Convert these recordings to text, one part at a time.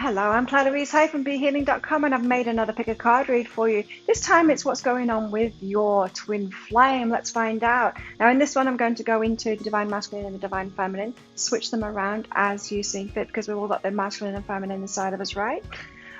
Hello, I'm Claire-Louise-BeHealing.com and I've made another pick a card read for you. This time it's what's going on with your twin flame. Let's find out. Now in this one I'm going to go into the Divine Masculine and the Divine Feminine, switch them around as you see fit because we've all got the masculine and feminine inside of us, right?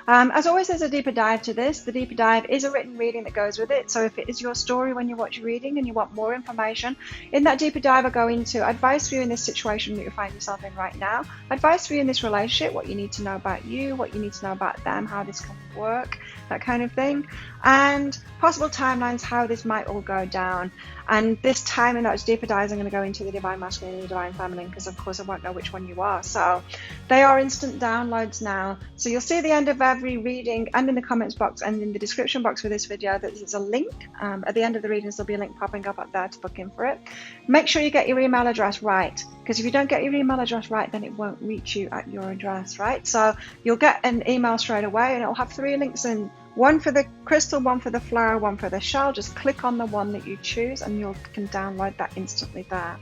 As always, there's a deeper dive to this. The deeper dive is a written reading that goes with it. So if it is your story when you watch your reading and you want more information, in that deeper dive I go into advice for you in this situation that you find yourself in right now, advice for you in this relationship, what you need to know about you, what you need to know about them, how this can work, that kind of thing, and possible timelines, how this might all go down. And this time in those deeper dives I'm going to go into the Divine Masculine and the Divine Feminine because of course I won't know which one you are. So they are instant downloads now. So you'll see at the end of every reading and in the comments box and in the description box for this video that there's a link. At the end of the readings there'll be a link popping up there to book in for it. Make sure you get your email address right, because if you don't get your email address right then it won't reach you at your address, right? So you'll get an email straight away and it'll have 3 links in. One for the crystal, one for the flower, one for the shell. Just click on the one that you choose and you can download that instantly there.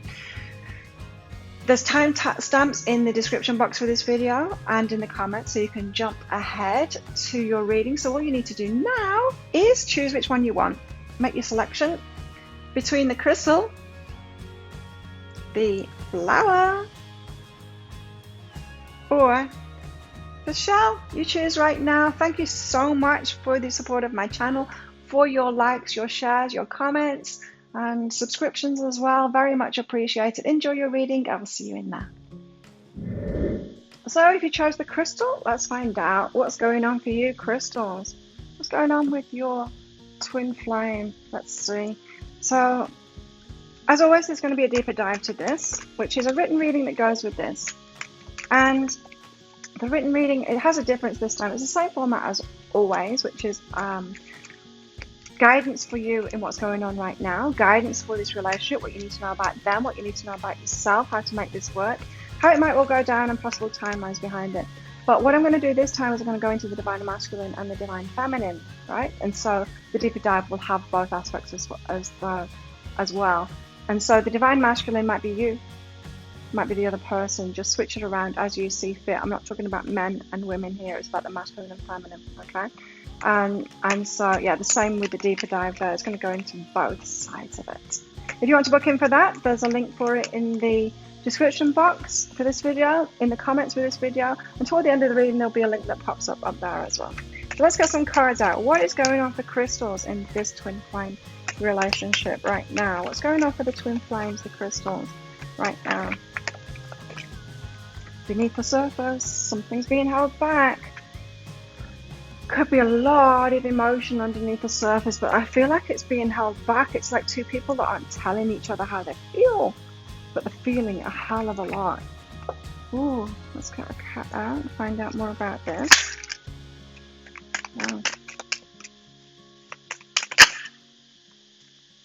There's time stamps in the description box for this video and in the comments, so you can jump ahead to your reading. So all you need to do now is choose which one you want. Make your selection between the crystal, the flower, or the shell. You choose right now. Thank you so much for the support of my channel, for your likes, your shares, your comments, and subscriptions as well. Very much appreciated. Enjoy your reading. I will see you in there. So if you chose the crystal, let's find out what's going on for you, crystals. What's going on with your twin flame? Let's see. So as always, there's going to be a deeper dive to this, which is a written reading that goes with this. And the written reading, it has a difference this time. It's the same format as always, which is guidance for you in what's going on right now, guidance for this relationship, what you need to know about them, what you need to know about yourself, how to make this work, how it might all go down, and possible timelines behind it. But what I'm going to do this time is I'm going to go into the Divine Masculine and the Divine Feminine, right? And so the deeper dive will have both aspects as well. And so the Divine Masculine might be you, might be the other person. Just switch it around as you see fit. I'm not talking about men and women here. It's about the masculine and feminine, okay? And so yeah, the same with the deeper dive there. It's going to go into both sides of it. If you want to book in for that, there's a link for it in the description box for this video, in the comments for this video, and toward the end of the reading there'll be a link that pops up there as well. So let's get some cards out. What is going on for crystals in this twin flame relationship right now? What's going on for the twin flames, the crystals, right now? Beneath the surface, something's being held back. Could be a lot of emotion underneath the surface, but I feel like it's being held back. It's like two people that aren't telling each other how they feel, but they're feeling a hell of a lot. Ooh, let's get a cat out and find out more about this. Wow.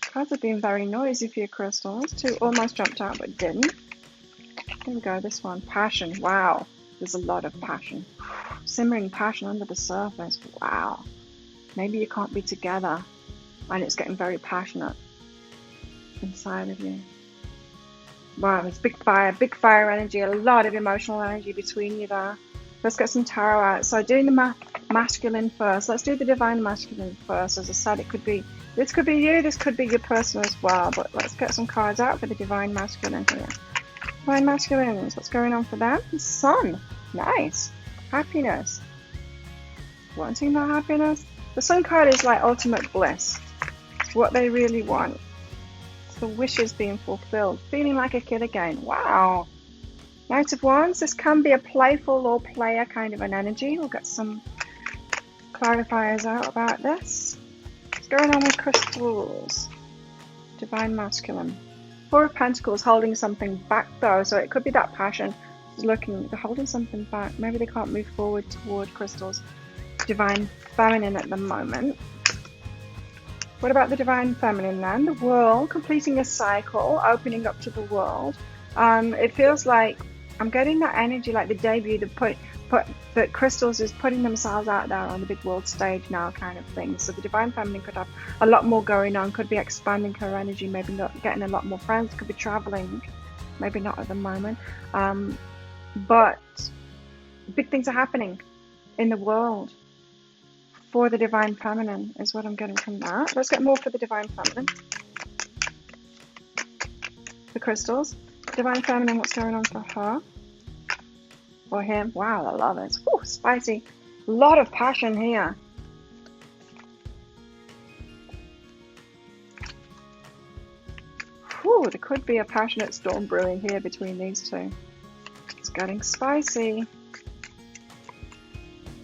Cards are being very noisy for your crystals. 2 almost jumped out but didn't. Here we go, this one, passion. Wow, there's a lot of passion. Simmering passion under the surface. Wow. Maybe you can't be together and it's getting very passionate inside of you. Wow, there's big fire energy, a lot of emotional energy between you there. Let's get some tarot out. So doing the masculine first. Let's do the Divine Masculine first. As I said, this could be you, this could be your person as well, but let's get some cards out for the Divine Masculine here. Divine Masculines, what's going on for them? Sun, nice. Happiness, wanting that happiness. The Sun card is like ultimate bliss. It's what they really want. It's the wishes being fulfilled. Feeling like a kid again. Wow. Knight of Wands, this can be a playful or player kind of an energy. We'll get some clarifiers out about this. What's going on with crystals? Divine Masculine. 4 of Pentacles, holding something back though, so it could be that passion is they're holding something back. Maybe they can't move forward toward crystals. Divine Feminine at the moment. What about the Divine Feminine then? The world, completing a cycle, opening up to the world. It feels like I'm getting that energy, like the debut, that crystals is putting themselves out there on the big world stage now, kind of thing. So the Divine Feminine could have a lot more going on, could be expanding her energy, maybe not getting a lot more friends, could be traveling, maybe not at the moment, but big things are happening. in the world for the Divine Feminine is what I'm getting from that. Let's get more for the Divine Feminine. The crystals. Divine Feminine, what's going on for her? Or him? Wow, I love it. Ooh, spicy. A lot of passion here. Whew, there could be a passionate storm brewing here between these two. It's getting spicy.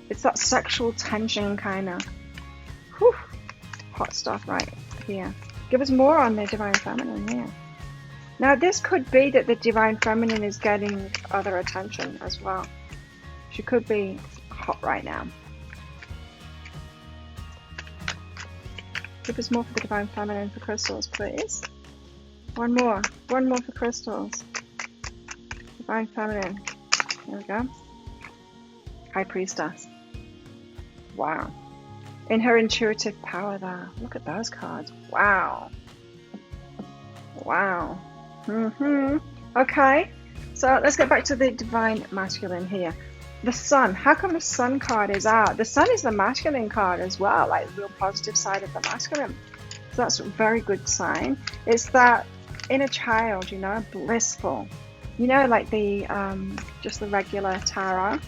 It's that sexual tension kind of hot stuff right here. Give us more on the Divine Feminine here. Now this could be that the Divine Feminine is getting other attention as well. She could be hot right now. Give us more for the Divine Feminine for crystals, please. One more for crystals. Divine Feminine. There we go. High Priestess. Wow. In her intuitive power there. Look at those cards. Wow. Wow. Okay. So let's get back to the Divine Masculine here. The Sun. How come the Sun card is out? The Sun is the masculine card as well. Like the real positive side of the masculine. So that's a very good sign. It's that inner child, you know, blissful. You know, like the just the regular tarot.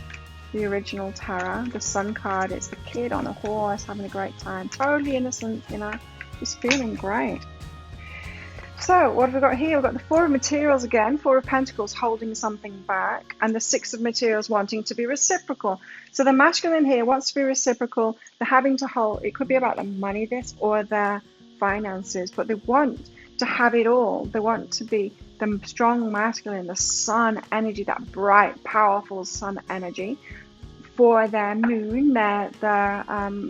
The original tarot, the Sun card, it's the kid on a horse having a great time, totally innocent, you know, just feeling great. So what have we got here? We've got the Four of Materials again, Four of Pentacles holding something back, and the Six of Materials wanting to be reciprocal. So the masculine here wants to be reciprocal. They're having to hold, it could be about the money, this, or their finances, but they want to have it all. They want to be the strong masculine, the sun energy, that bright, powerful sun energy for their moon, their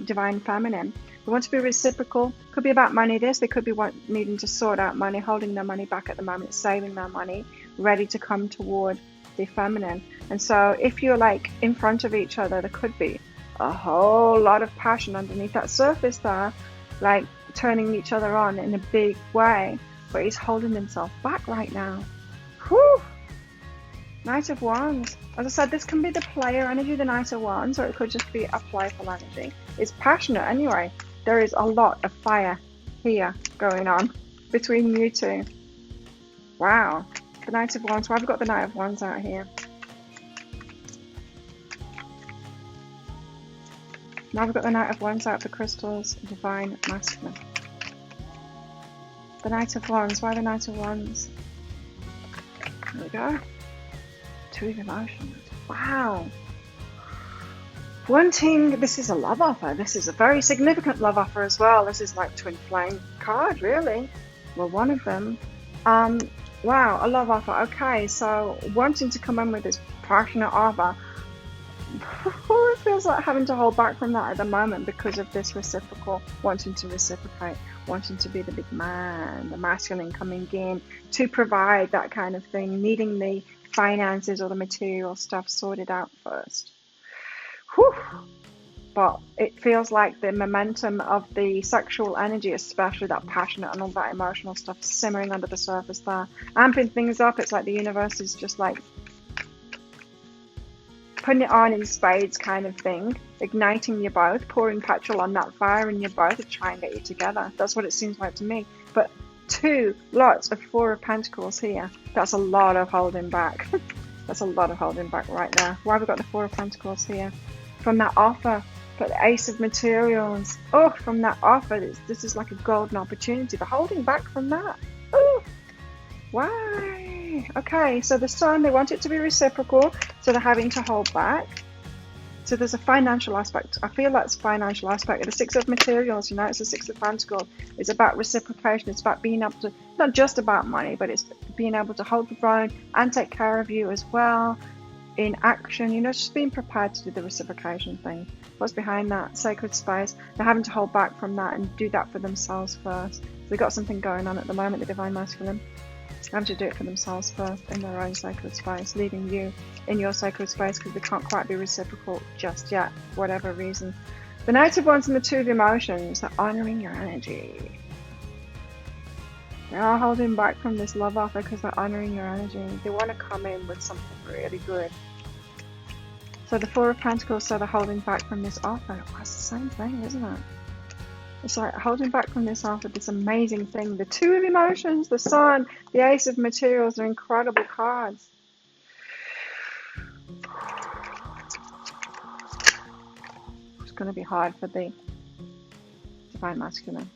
divine feminine. They want to be reciprocal. Could be about money, this. They could be needing to sort out money, holding their money back at the moment, saving their money, ready to come toward the feminine. And so if you're like in front of each other, there could be a whole lot of passion underneath that surface there, like turning each other on in a big way. But he's holding himself back right now. Whew! Knight of Wands. As I said, this can be the player energy, the Knight of Wands, or it could just be a playful energy. It's passionate anyway. There is a lot of fire here going on between you two. Wow. The Knight of Wands. Why have we got the Knight of Wands out here? Now we've got the Knight of Wands out for crystals, divine masculine. The Knight of Wands. Why the Knight of Wands? There we go. Two of emotions. Wow. Wanting, this is a love offer. This is a very significant love offer as well. This is like twin flame card, really. Well, one of them. Wow, a love offer. Okay, so wanting to come in with this passionate offer. It feels like having to hold back from that at the moment because of this reciprocal, wanting to reciprocate, wanting to be the big man, the masculine coming in to provide that kind of thing, needing the finances or the material stuff sorted out first. Whew. But it feels like the momentum of the sexual energy, especially that passionate and all that emotional stuff simmering under the surface there, amping things up. It's like the universe is just like putting it on in spades kind of thing, igniting you both, pouring petrol on that fire in you both to try and get you together. That's what it seems like to me. But lots of Four of Pentacles here. That's a lot of holding back. That's a lot of holding back right there. Why have we got the Four of Pentacles here? From that offer, got the Ace of Materials. Oh, from that offer, this is like a golden opportunity. But holding back from that. Oh, why? Okay, so the Sun, they want it to be reciprocal, so they're having to hold back. So there's a financial aspect. I feel that's financial aspect. The Six of Materials, you know, it's the Six of Pentacles. It's about reciprocation. It's about being able to, not just about money, but it's being able to hold the throne and take care of you as well in action. You know, just being prepared to do the reciprocation thing. What's behind that? Sacred space. They're having to hold back from that and do that for themselves first. So they've got something going on at the moment, the Divine Masculine. Having to do it for themselves first in their own sacred space, leaving you in your sacred space because they can't quite be reciprocal just yet, for whatever reason. The Knight of Wands and the Two of Emotions, they're honouring your energy. They are holding back from this love offer because they're honouring your energy. They want to come in with something really good. So the Four of Pentacles, so they're holding back from this offer. Oh, it's the same thing, isn't it? It's like holding back from this offer, this amazing thing. The Two of Emotions, the Sun, the Ace of Materials are incredible cards. It's going to be hard for the Divine Masculine.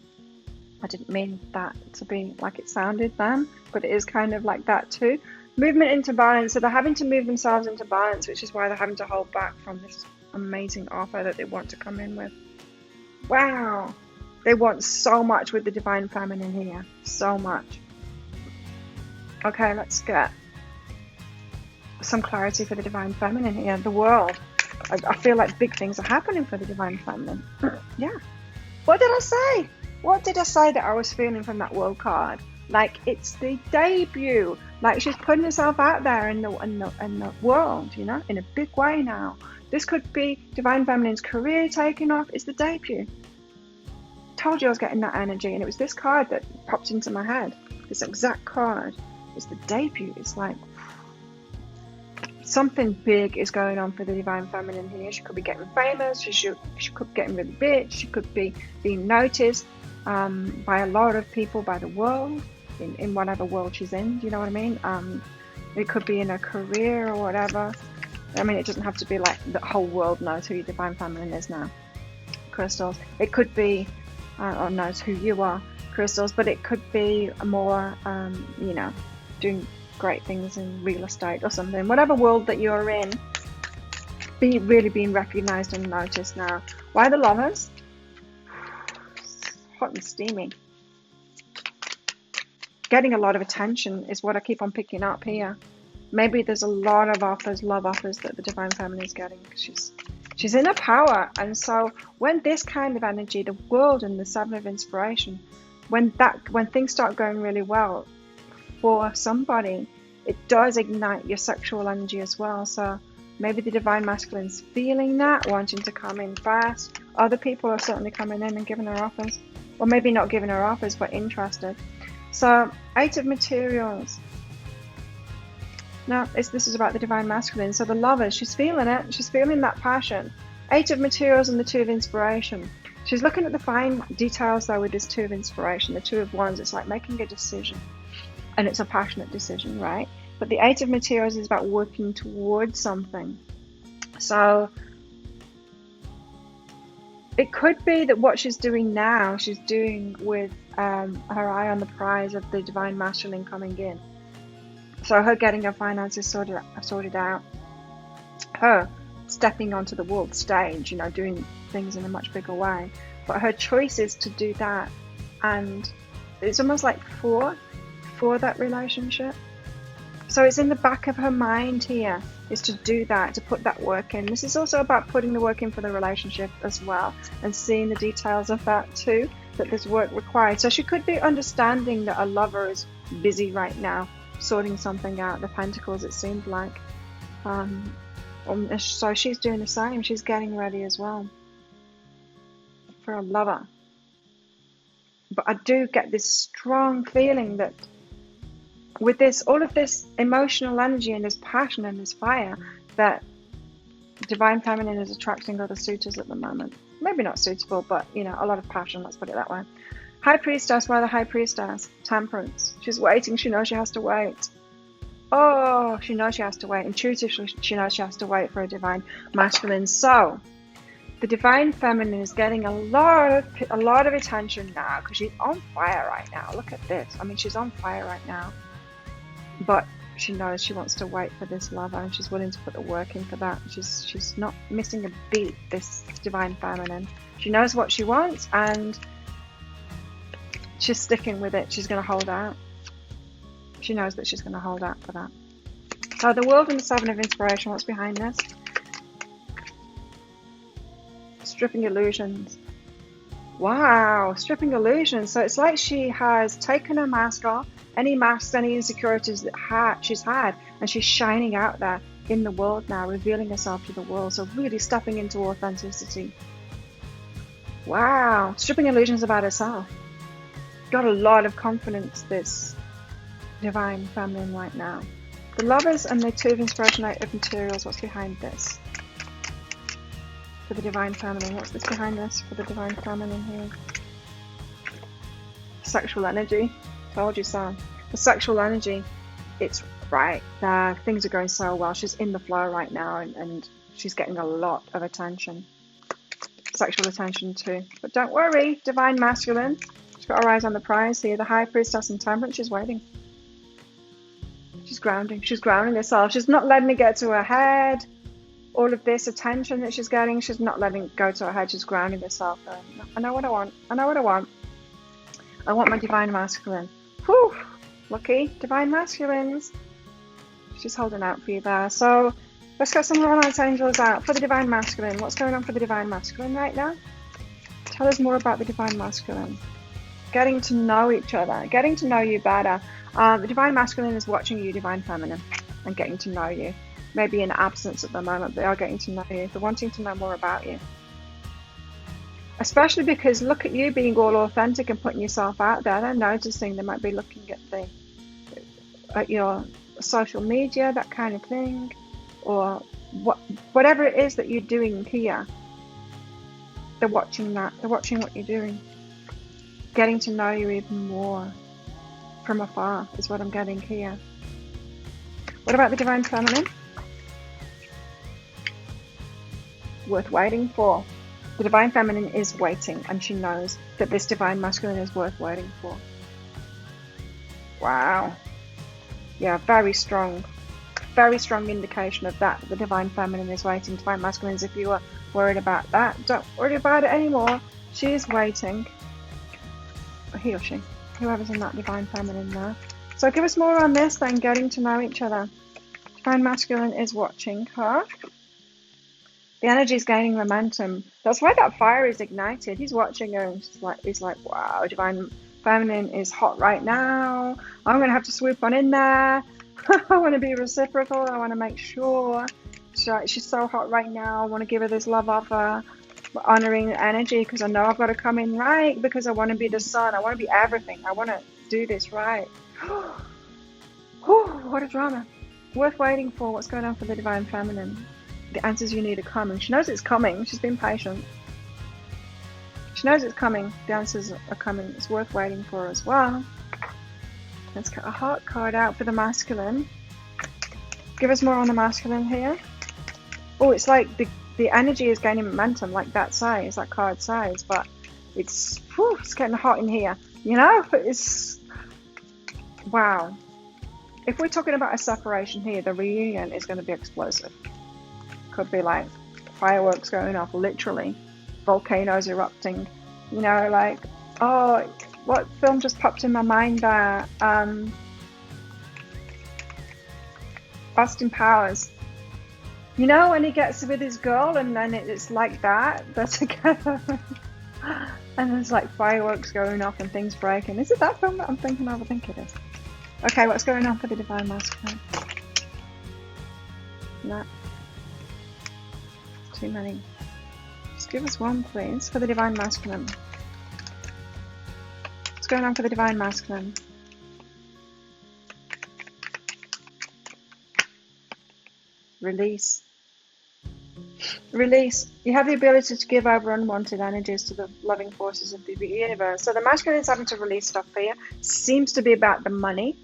I didn't mean that to be like it sounded then, but it is kind of like that too. Movement into balance. So they're having to move themselves into balance, which is why they're having to hold back from this amazing offer that they want to come in with. Wow. They want so much with the Divine Feminine here. So much. Okay, let's get some clarity for the Divine Feminine here. The world. I feel like big things are happening for the Divine Feminine. Yeah. What did I say? What did I say that I was feeling from that World card? Like, it's the debut. Like, she's putting herself out there in the world, you know, in a big way now. This could be Divine Feminine's career taking off. It's the debut. Told you I was getting that energy, and it was this card that popped into my head. This exact card. It's the debut. It's like something big is going on for the Divine Feminine here. She could be getting famous. She could be getting really big. She could be being noticed by a lot of people, by the world, in whatever world she's in. Do you know what I mean? It could be in her career or whatever. I mean, it doesn't have to be like the whole world knows who your Divine Feminine is now. Crystals. It could be, or knows who you are, crystals, but it could be more, you know, doing great things in real estate or something. Whatever world that you're in, really being recognized and noticed now. Why the Lovers? Hot and steamy. Getting a lot of attention is what I keep on picking up here. Maybe there's a lot of offers, love offers, that the Divine Feminine is getting. She's in her power, and so when this kind of energy, the World and the Seven of Inspiration, when things start going really well for somebody, it does ignite your sexual energy as well. So maybe the Divine Masculine's feeling that, wanting to come in fast. Other people are certainly coming in and giving her offers, or maybe not giving her offers, but interested. So Eight of Materials. Now, this is about the Divine Masculine. So the Lovers, she's feeling it. She's feeling that passion. Eight of Materials and the Two of Inspiration. She's looking at the fine details, though, with this Two of Inspiration. The Two of Wands, it's like making a decision. And it's a passionate decision, right? But the Eight of Materials is about working towards something. So it could be that what she's doing now, she's doing with her eye on the prize of the Divine Masculine coming in. So her getting her finances sorted out, her stepping onto the world stage, you know, doing things in a much bigger way. But her choice is to do that, and it's almost like for that relationship. So it's in the back of her mind here, is to do that, to put that work in. This is also about putting the work in for the relationship as well, and seeing the details of that too, that there's work required. So she could be understanding that a lover is busy right now, sorting something out. The Pentacles, it seemed like. So she's doing the same. She's getting ready as well for a lover. But I do get this strong feeling that with this, all of this emotional energy and this passion and this fire, that Divine Feminine is attracting other suitors at the moment. Maybe not suitable, but, you know, a lot of passion, let's put it that way. High Priestess, why the High Priestess? Temperance. She's waiting. She knows she has to wait. Oh, she knows she has to wait. Intuitively, she knows she has to wait for a Divine Masculine. So the Divine Feminine is getting a lot of attention now, because she's on fire right now. Look at this. I mean, she's on fire right now. But she knows she wants to wait for this lover, and she's willing to put the work in for that. She's not missing a beat, this Divine Feminine. She knows what she wants, and she's sticking with it. She's going to hold out. She knows that she's going to hold out for that. So the World and the Seven of Inspiration, what's behind this? Stripping illusions. Wow, stripping illusions. So it's like she has taken her mask off, any masks, any insecurities that she's had, and she's shining out there in the world now, revealing herself to the world. So really stepping into authenticity. Wow, stripping illusions about herself. Got a lot of confidence, this Divine Feminine right now. The Lovers and the Two of Inspiration, Eight of Materials, what's behind this? for the Divine Feminine? What's this behind this for the Divine Feminine here? Sexual energy. Told you so. The sexual energy, it's right there. Things are going so well. She's in the flow right now, and she's getting a lot of attention. Sexual attention too. But don't worry, Divine Masculine. She's got her eyes on the prize here. The High Priestess in Temperance, she's waiting. She's grounding. She's grounding herself. She's not letting it get to her head. All of this attention that she's getting, she's not letting it go to her head. She's grounding herself. I know what I want. I know what I want. I want my Divine Masculine. Whew. Lucky Divine Masculines. She's holding out for you there. So let's get some more Light Angels out for the Divine Masculine. What's going on for the Divine Masculine right now? Tell us more about the Divine Masculine. Getting to know each other. Getting to know you better. The Divine Masculine is watching you, Divine Feminine, and getting to know you. Maybe in absence at the moment, they are getting to know you. They're wanting to know more about you. Especially because look at you being all authentic and putting yourself out there. They're noticing. They might be looking at your social media, that kind of thing, or whatever it is that you're doing here. They're watching that. They're watching what you're doing. Getting to know you even more from afar is what I'm getting here. What about the Divine Feminine? Worth waiting for. The Divine Feminine is waiting, and she knows that this Divine Masculine is worth waiting for. Wow. Yeah, very strong indication of that. The Divine Feminine is waiting. Divine Masculines, if you are worried about that, don't worry about it anymore. She is waiting. Or he or she. Whoever's in that Divine Feminine there. So give us more on this then, getting to know each other. Divine Masculine is watching her. The energy is gaining momentum. That's why that fire is ignited. He's watching her and he's like, wow, Divine Feminine is hot right now. I'm going to have to swoop on in there. I want to be reciprocal. I want to make sure. She's so hot right now. I want to give her this love offer. Honoring energy because I know I've got to come in right because I want to be the sun. I want to be everything. I want to do this right. What a drama. Worth waiting for. What's going on for the Divine Feminine? The answers you need are coming. She knows it's coming. She's been patient. She knows it's coming. The answers are coming. It's worth waiting for as well. Let's get a heart card out for the Masculine. Give us more on the Masculine here. Oh, it's like the energy is gaining momentum, like that size, that card size, but it's getting hot in here. You know, it's wow. If we're talking about a separation here, the reunion is going to be explosive. Could be like fireworks going off, literally, volcanoes erupting. You know, like, oh, what film just popped in my mind there? Austin Powers. You know, when he gets with his girl and then it's like that, they're together. And there's like fireworks going off and things breaking. Is it that film that I'm thinking of? I think it is. Okay, what's going on for the Divine Masculine? No. Too many. Just give us one, please, for the Divine Masculine. What's going on for the Divine Masculine? Release. Release. You have the ability to give over unwanted energies to the loving forces of the universe. So the Masculine is having to release stuff here. Seems to be about the money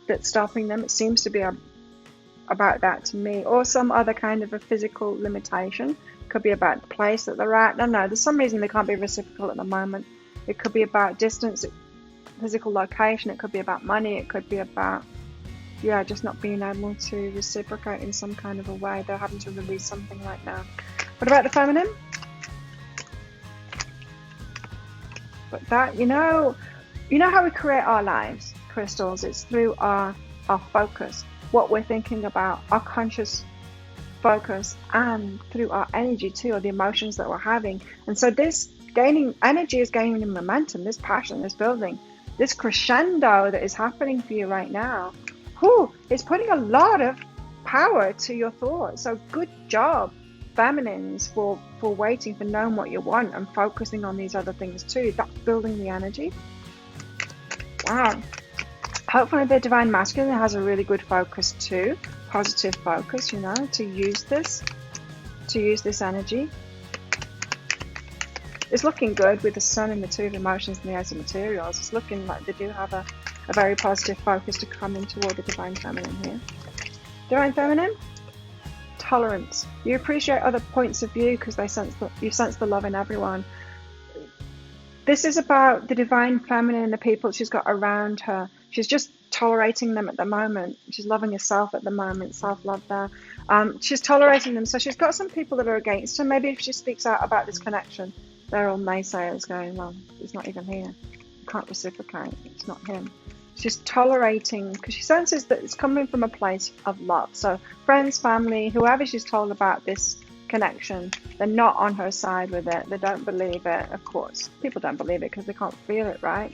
that's stopping them. It seems to be about that to me. Or some other kind of a physical limitation. Could be about the place that they're at. No, there's some reason they can't be reciprocal at the moment. It could be about distance, physical location. It could be about money. It could be about, yeah, just not being able to reciprocate in some kind of a way. They're having to release something right now. What about the Feminine? But that, you know how we create our lives, crystals? It's through our focus, what we're thinking about, our conscious focus, and through our energy too, or the emotions that we're having. And so this energy is gaining momentum, this passion, this building, this crescendo that is happening for you right now. It's putting a lot of power to your thoughts. So good job, feminines, for waiting, for knowing what you want and focusing on these other things too. That's building the energy. Wow. Hopefully the Divine Masculine has a really good focus too. Positive focus, to use this energy. it's looking good with the sun and the two of emotions and the ace of materials. It's looking like they do have a very positive focus to come in toward the divine feminine here. Divine feminine, tolerance. You appreciate other points of view because you sense the love in everyone. This is about the divine feminine and the people she's got around her. She's just tolerating them at the moment. She's loving herself at the moment, self-love there. She's tolerating them. So she's got some people that are against her. Maybe if she speaks out about this connection, they're all naysayers going, well, he's not even here. You can't reciprocate. It's not him. She's tolerating because she senses that it's coming from a place of love. So friends, family, whoever she's told about this connection, they're not on her side with it. They don't believe it. Of course, people don't believe it because they can't feel it, right?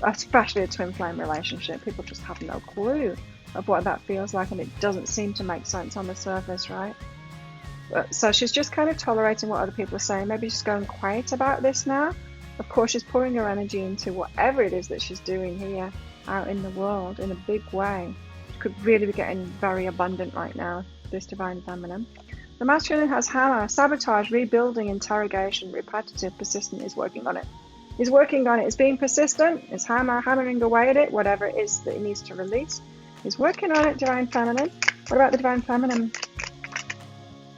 Especially a twin flame relationship. People just have no clue of what that feels like, and it doesn't seem to make sense on the surface, right? So she's just kind of tolerating what other people are saying. Maybe she's going quiet about this now. Of course, she's pouring her energy into whatever it is that she's doing here out in the world in a big way. She could really be getting very abundant right now, this divine feminine. The masculine has hammer, sabotage, rebuilding, interrogation, repetitive, persistent. Is working on it. He's working on it. It's being persistent. It's hammering away at it, whatever it is that it needs to release. He's working on it, divine feminine. What about the divine feminine?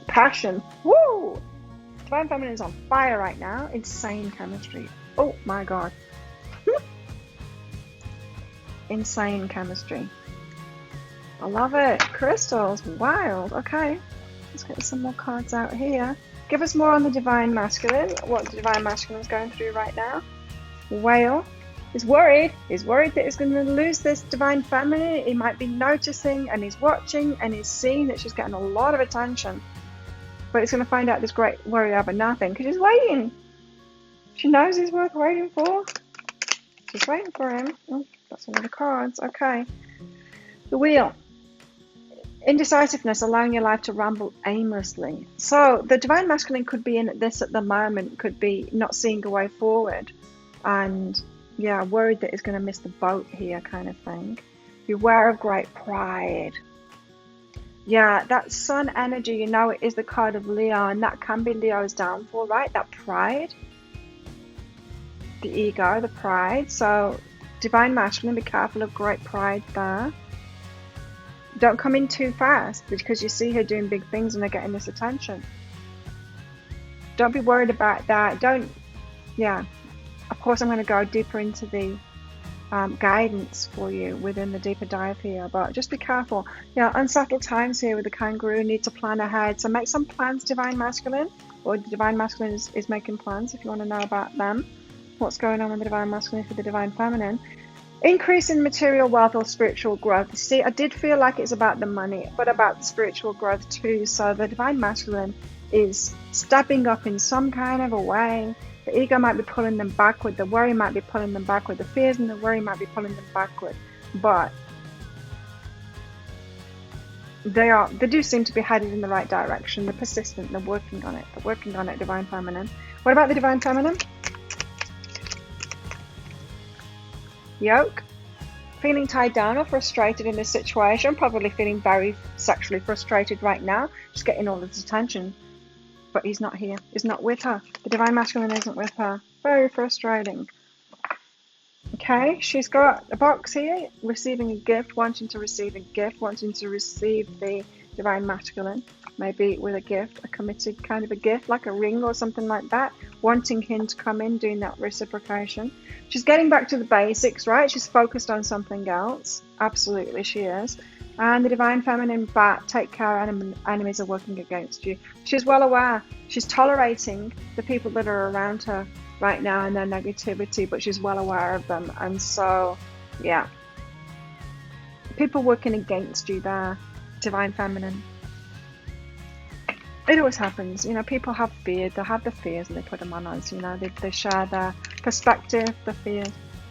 Passion. Woo! Divine feminine is on fire right now. Insane chemistry. Oh my god. Insane chemistry. I love it. Crystals. Wild. Okay. Let's get some more cards out here. Give us more on the divine masculine. What the divine masculine is going through right now. Whale. He's worried. He's worried that he's going to lose this divine feminine. He might be noticing and he's watching and he's seeing that she's getting a lot of attention. But he's going to find out this great worry over nothing because he's waiting. She knows he's worth waiting for. She's waiting for him. Oh, that's one of the cards. Okay. The wheel. Indecisiveness, allowing your life to ramble aimlessly. So the divine masculine could be in this at the moment, could be not seeing a way forward. And yeah, worried that he's going to miss the boat here kind of thing. Beware of great pride. Yeah, that sun energy, you know, it is the card of Leo, and that can be Leo's downfall, right? That pride. The ego, the pride. So divine masculine, be careful of great pride there. Don't come in too fast because you see her doing big things and they're getting this attention. Don't be worried about that. Yeah. Of course, I'm going to go deeper into the guidance for you within the deeper dive here, but just be careful. Yeah, unsettled times here with the kangaroo, need to plan ahead. So make some plans, divine masculine, or the divine masculine is making plans if you want to know about them. What's going on with the divine masculine for the divine feminine. Increase in material wealth or spiritual growth. See, I did feel like it's about the money, but about the spiritual growth too. So the divine masculine is stepping up in some kind of a way. The ego might be pulling them backward. The worry might be pulling them backward. The fears and the worry might be pulling them backward. But they do seem to be headed in the right direction. They're persistent. They're working on it. They're working on it, divine feminine. What about the divine feminine? Yoke. Feeling tied down or frustrated in this situation, probably feeling very sexually frustrated right now, just getting all this attention, but he's not here, he's not with her. The divine masculine isn't with her. Very frustrating. Okay, she's got a box here, receiving a gift, wanting to receive a gift, wanting to receive the divine masculine, maybe with a gift, a committed kind of a gift, like a ring or something like that, wanting him to come in, doing that reciprocation. She's getting back to the basics, right? She's focused on something else. Absolutely, she is. And the divine feminine bat, take care, enemies are working against you. She's well aware. She's tolerating the people that are around her right now and their negativity, but she's well aware of them. And so, yeah. People working against you there, divine feminine. It always happens, you know, people have fear, they have the fears and they put them on us, you know, they share their perspective, the fears.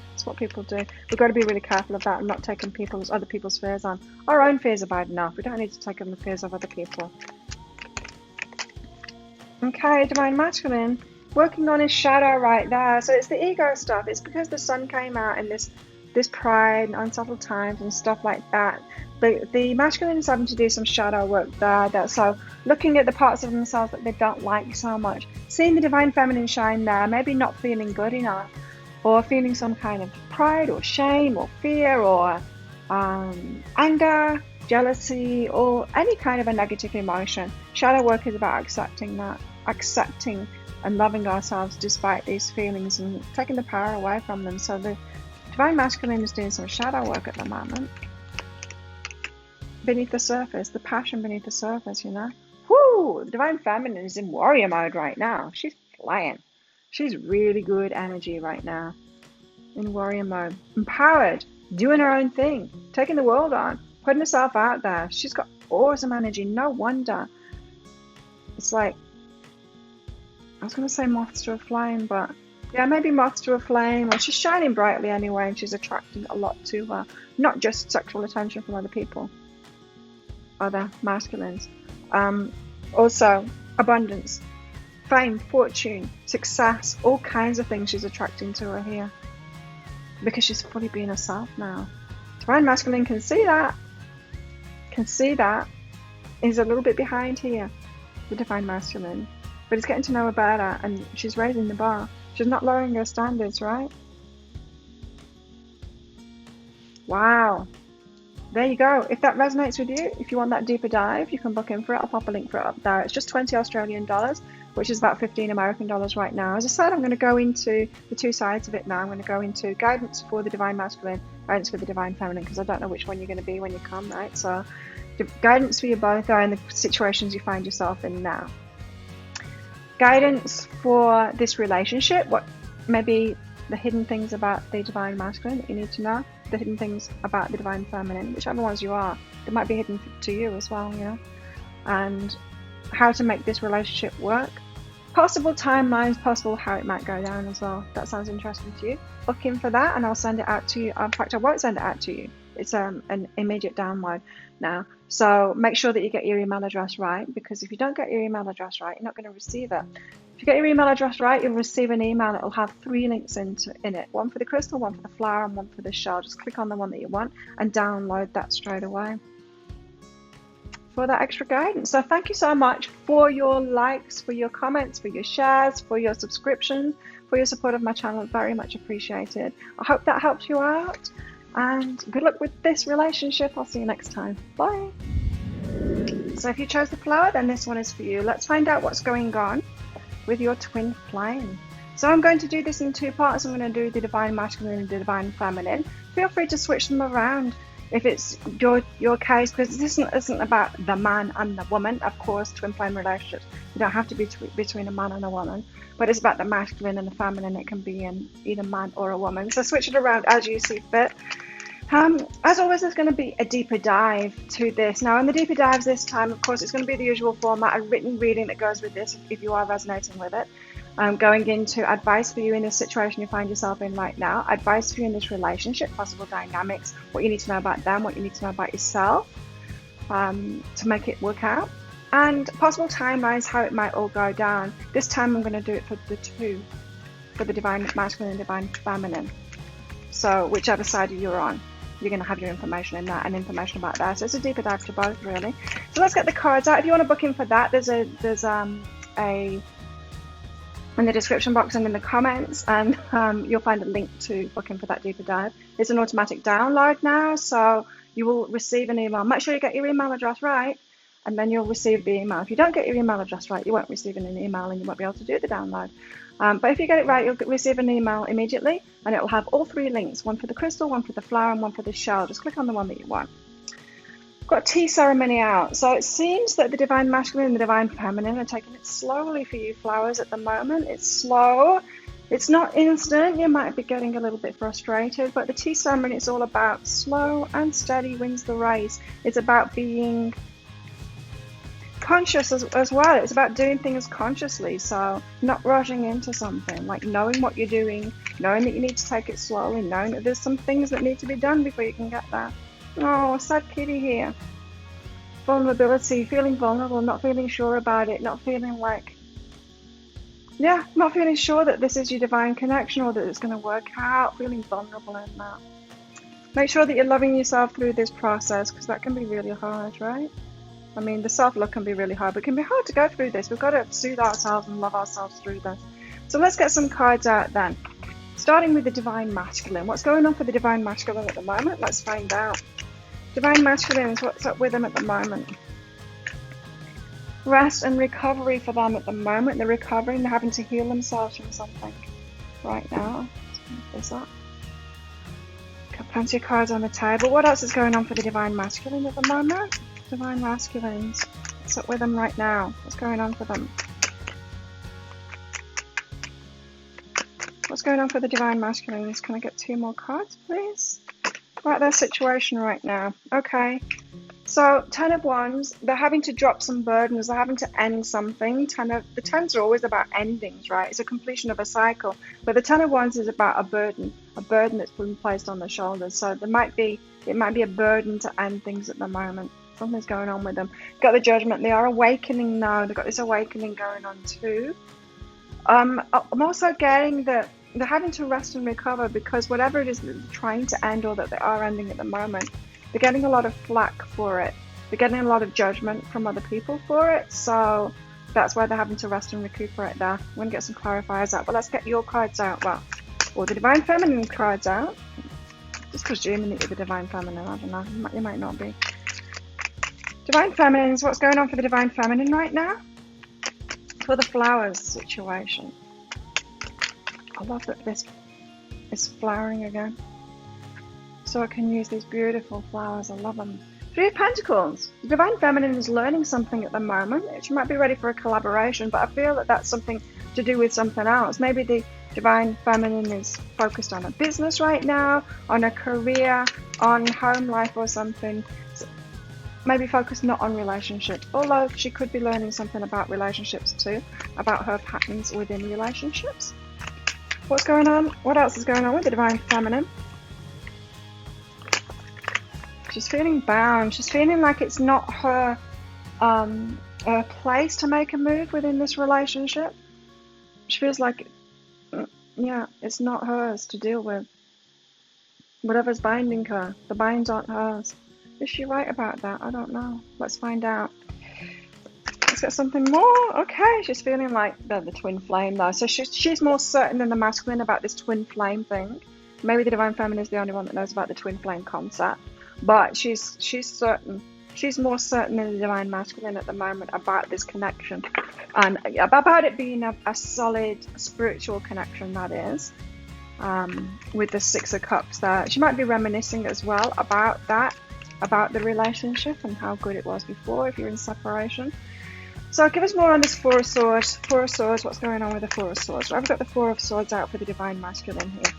That's what people do. We've got to be really careful of that and not taking other people's fears on. Our own fears are bad enough. We don't need to take on the fears of other people. Okay, divine masculine, working on his shadow right there. So it's the ego stuff. It's because the sun came out in this pride and unsettled times and stuff like that. the masculine is having to do some shadow work there. So looking at the parts of themselves that they don't like so much, seeing the divine feminine shine there, maybe not feeling good enough, or feeling some kind of pride or shame or fear or anger, jealousy, or any kind of a negative emotion. Shadow work is about accepting that, accepting and loving ourselves despite these feelings and taking the power away from them. So the divine masculine is doing some shadow work at the moment. Beneath the surface, the passion beneath the surface, you know. Whoo! The divine feminine is in warrior mode right now. She's flying. She's really good energy right now. In warrior mode. Empowered. Doing her own thing. Taking the world on. Putting herself out there. She's got awesome energy. No wonder. It's like, I was going to say moths to a flame, but yeah, maybe moths to a flame. Or she's shining brightly anyway, and she's attracting a lot to her. Not just sexual attention from other people. Other masculines. Also, abundance, fame, fortune, success, all kinds of things she's attracting to her here. Because she's fully being herself now. Divine masculine can see that. Is a little bit behind here, the divine masculine. But he's getting to know her better, and she's raising the bar. She's not lowering her standards, right? Wow. There you go. If that resonates with you, if you want that deeper dive, you can book in for it. I'll pop a link for it up there. It's just 20 Australian dollars, which is about 15 American dollars right now. As I said, I'm going to go into the two sides of it now. I'm going to go into guidance for the divine masculine, guidance for the divine feminine, because I don't know which one you're going to be when you come, right? So the guidance for you both are in the situations you find yourself in now. Guidance for this relationship, what maybe the hidden things about the divine masculine that you need to know, the hidden things about the divine feminine, whichever ones you are, they might be hidden to you as well, you know, and how to make this relationship work, possible timelines, possible how it might go down as well. That sounds interesting to you. Look in for that, and I'll send it out to you. In fact, I won't send it out to you. It's an immediate download now. So make sure that you get your email address right, because if you don't get your email address right, you're not going to receive it. If you get your email address right, you'll receive an email that will have 3 links in it. One for the crystal, one for the flower, and one for the shell. Just click on the one that you want and download that straight away for that extra guidance. So thank you so much for your likes, for your comments, for your shares, for your subscriptions, for your support of my channel. Very much appreciated. I hope that helps you out. And good luck with this relationship. I'll see you next time. Bye. So if you chose the flower, then this one is for you. Let's find out what's going on with your twin flame. So I'm going to do this in 2 parts. I'm going to do the divine masculine and the divine feminine. Feel free to switch them around if it's your case, because this isn't about the man and the woman. Of course, twin flame relationships, you don't have to be between a man and a woman, but it's about the masculine and the feminine. It can be in either man or a woman. So switch it around as you see fit. As always, there's going to be a deeper dive to this. Now, in the deeper dives this time, of course, it's going to be the usual format, a written reading that goes with this if you are resonating with it. Going into advice for you in this situation you find yourself in right now, advice for you in this relationship, possible dynamics, what you need to know about them, what you need to know about yourself to make it work out, and possible timelines, how it might all go down. This time I'm going to do it for the 2, for the divine masculine and divine feminine. So whichever side you're on, you're going to have your information in that and information about that. So it's a deeper dive to both, really. So let's get the cards out. If you want to book in for that, there's a in the description box and in the comments, and you'll find a link to book in for that deeper dive. It's an automatic download now, so you will receive an email. Make sure you get your email address right, and then you'll receive the email. If you don't get your email address right, you won't receive an email and you won't be able to do the download. But if you get it right, you'll receive an email immediately, and it will have all 3 links, one for the crystal, one for the flower, and one for the shell. Just click on the one that you want. Got tea ceremony out. So it seems that the divine masculine and the divine feminine are taking it slowly for you flowers at the moment. It's slow. It's not instant. You might be getting a little bit frustrated, but the tea ceremony is all about slow and steady wins the race. It's about being conscious as well. It's about doing things consciously, so not rushing into something, like knowing what you're doing, knowing that you need to take it slowly, knowing that there's some things that need to be done before you can get there. Oh, sad kitty here. Vulnerability, feeling vulnerable, not feeling sure about it, not feeling like, not feeling sure that this is your divine connection or that it's going to work out, feeling vulnerable in that. Make sure that you're loving yourself through this process, because that can be really hard, right? I mean, the self-love can be really hard, but it can be hard to go through this. We've got to soothe ourselves and love ourselves through this. So let's get some cards out then. Starting with the Divine Masculine. What's going on for the Divine Masculine at the moment? Let's find out. Divine Masculines, what's up with them at the moment? Rest and recovery for them at the moment. They're recovering. They're having to heal themselves from something right now. Let's move this up. Got plenty of cards on the table. What else is going on for the Divine Masculine at the moment? Divine Masculines. What's up with them right now? What's going on for them? What's going on for the Divine Masculines? Can I get 2 more cards, please? Right, their situation right now. Okay. So, 10 of Wands, they're having to drop some burdens. They're having to end something. The 10s are always about endings, right? It's a completion of a cycle. But the 10 of Wands is about a burden that's been placed on their shoulders. So it might be a burden to end things at the moment. Something's going on with them. Got the Judgment. They are awakening now. They've got this awakening going on too. I'm also getting that they're having to rest and recover, because whatever it is that they're trying to end, or that they are ending at the moment, they're getting a lot of flack for it. They're getting a lot of judgment from other people for it. So that's why they're having to rest and recuperate there. I'm going to get some clarifiers out. But let's get your cards out. Well, or the Divine Feminine cards out. Just presuming that you're the Divine Feminine. I don't know. You might not be. Divine Feminines, what's going on for the Divine Feminine right now? For the flowers situation. I love that this is flowering again. So I can use these beautiful flowers. I love them. 3 of Pentacles. The Divine Feminine is learning something at the moment. She might be ready for a collaboration, but I feel that that's something to do with something else. Maybe the Divine Feminine is focused on a business right now, on a career, on home life or something. So maybe focused not on relationships, although she could be learning something about relationships too, about her patterns within relationships. What's going on? What else is going on with the Divine Feminine? She's feeling bound. She's feeling like it's not her place to make a move within this relationship. She feels like, yeah, it's not hers to deal with. Whatever's binding her, the binds aren't hers. Is she right about that? I don't know. Let's find out. Let's get something more. Okay, she's feeling like the twin flame though. So she's more certain than the masculine about this twin flame thing. Maybe the Divine Feminine is the only one that knows about the twin flame concept. But she's certain. She's more certain than the Divine Masculine at the moment about this connection. And about it being a solid spiritual connection, that is. With the 6 of Cups there. She might be reminiscing as well about that. About the relationship and how good it was before if you're in separation. So give us more on this 4 of Swords. 4 of Swords, what's going on with the 4 of Swords? I've got the 4 of Swords out for the Divine Masculine here.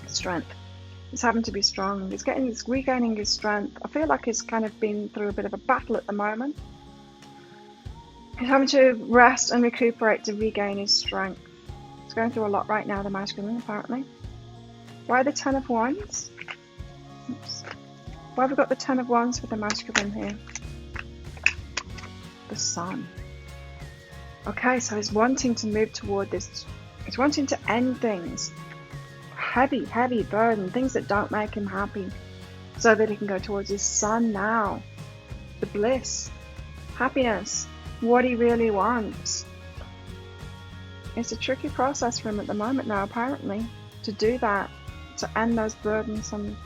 Strength. He's having to be strong. He's regaining his strength. I feel like he's kind of been through a bit of a battle at the moment. He's having to rest and recuperate to regain his strength. He's going through a lot right now, the masculine, apparently. Why the 10 of Wands? Oops. Why have we got the 10 of Wands for the masculine here? The Sun. Okay, so he's wanting to move toward this. He's wanting to end things. Heavy burden, things that don't make him happy, so that he can go towards his Sun now. The bliss, happiness, what he really wants. It's a tricky process for him at the moment now, apparently, to do that, to end those burdensome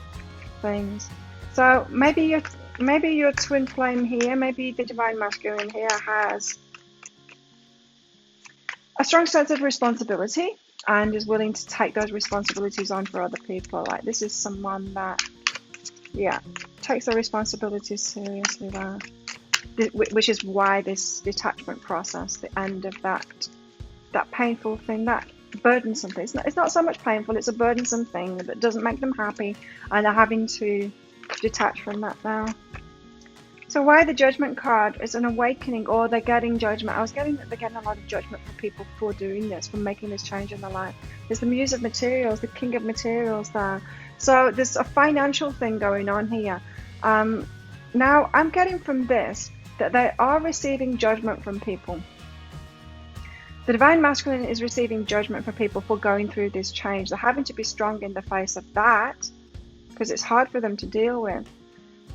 things. So maybe your twin flame here, maybe the Divine Masculine here has a strong sense of responsibility and is willing to take those responsibilities on for other people. Like, this is someone that, yeah, takes their responsibilities seriously there. Which is why this detachment process, the end of that painful thing, that burdensome thing. It's not so much painful, it's a burdensome thing that doesn't make them happy, and they're having to detach from that now. So why the Judgment card is an awakening, or they're getting judgment. I was getting that they're getting a lot of judgment from people for doing this, for making this change in their life. There's the Muse of Materials, the King of Materials there. So there's a financial thing going on here. Now I'm getting from this that they are receiving judgment from people. The Divine Masculine is receiving judgment from people for going through this change. They're having to be strong in the face of that. because it's hard for them to deal with.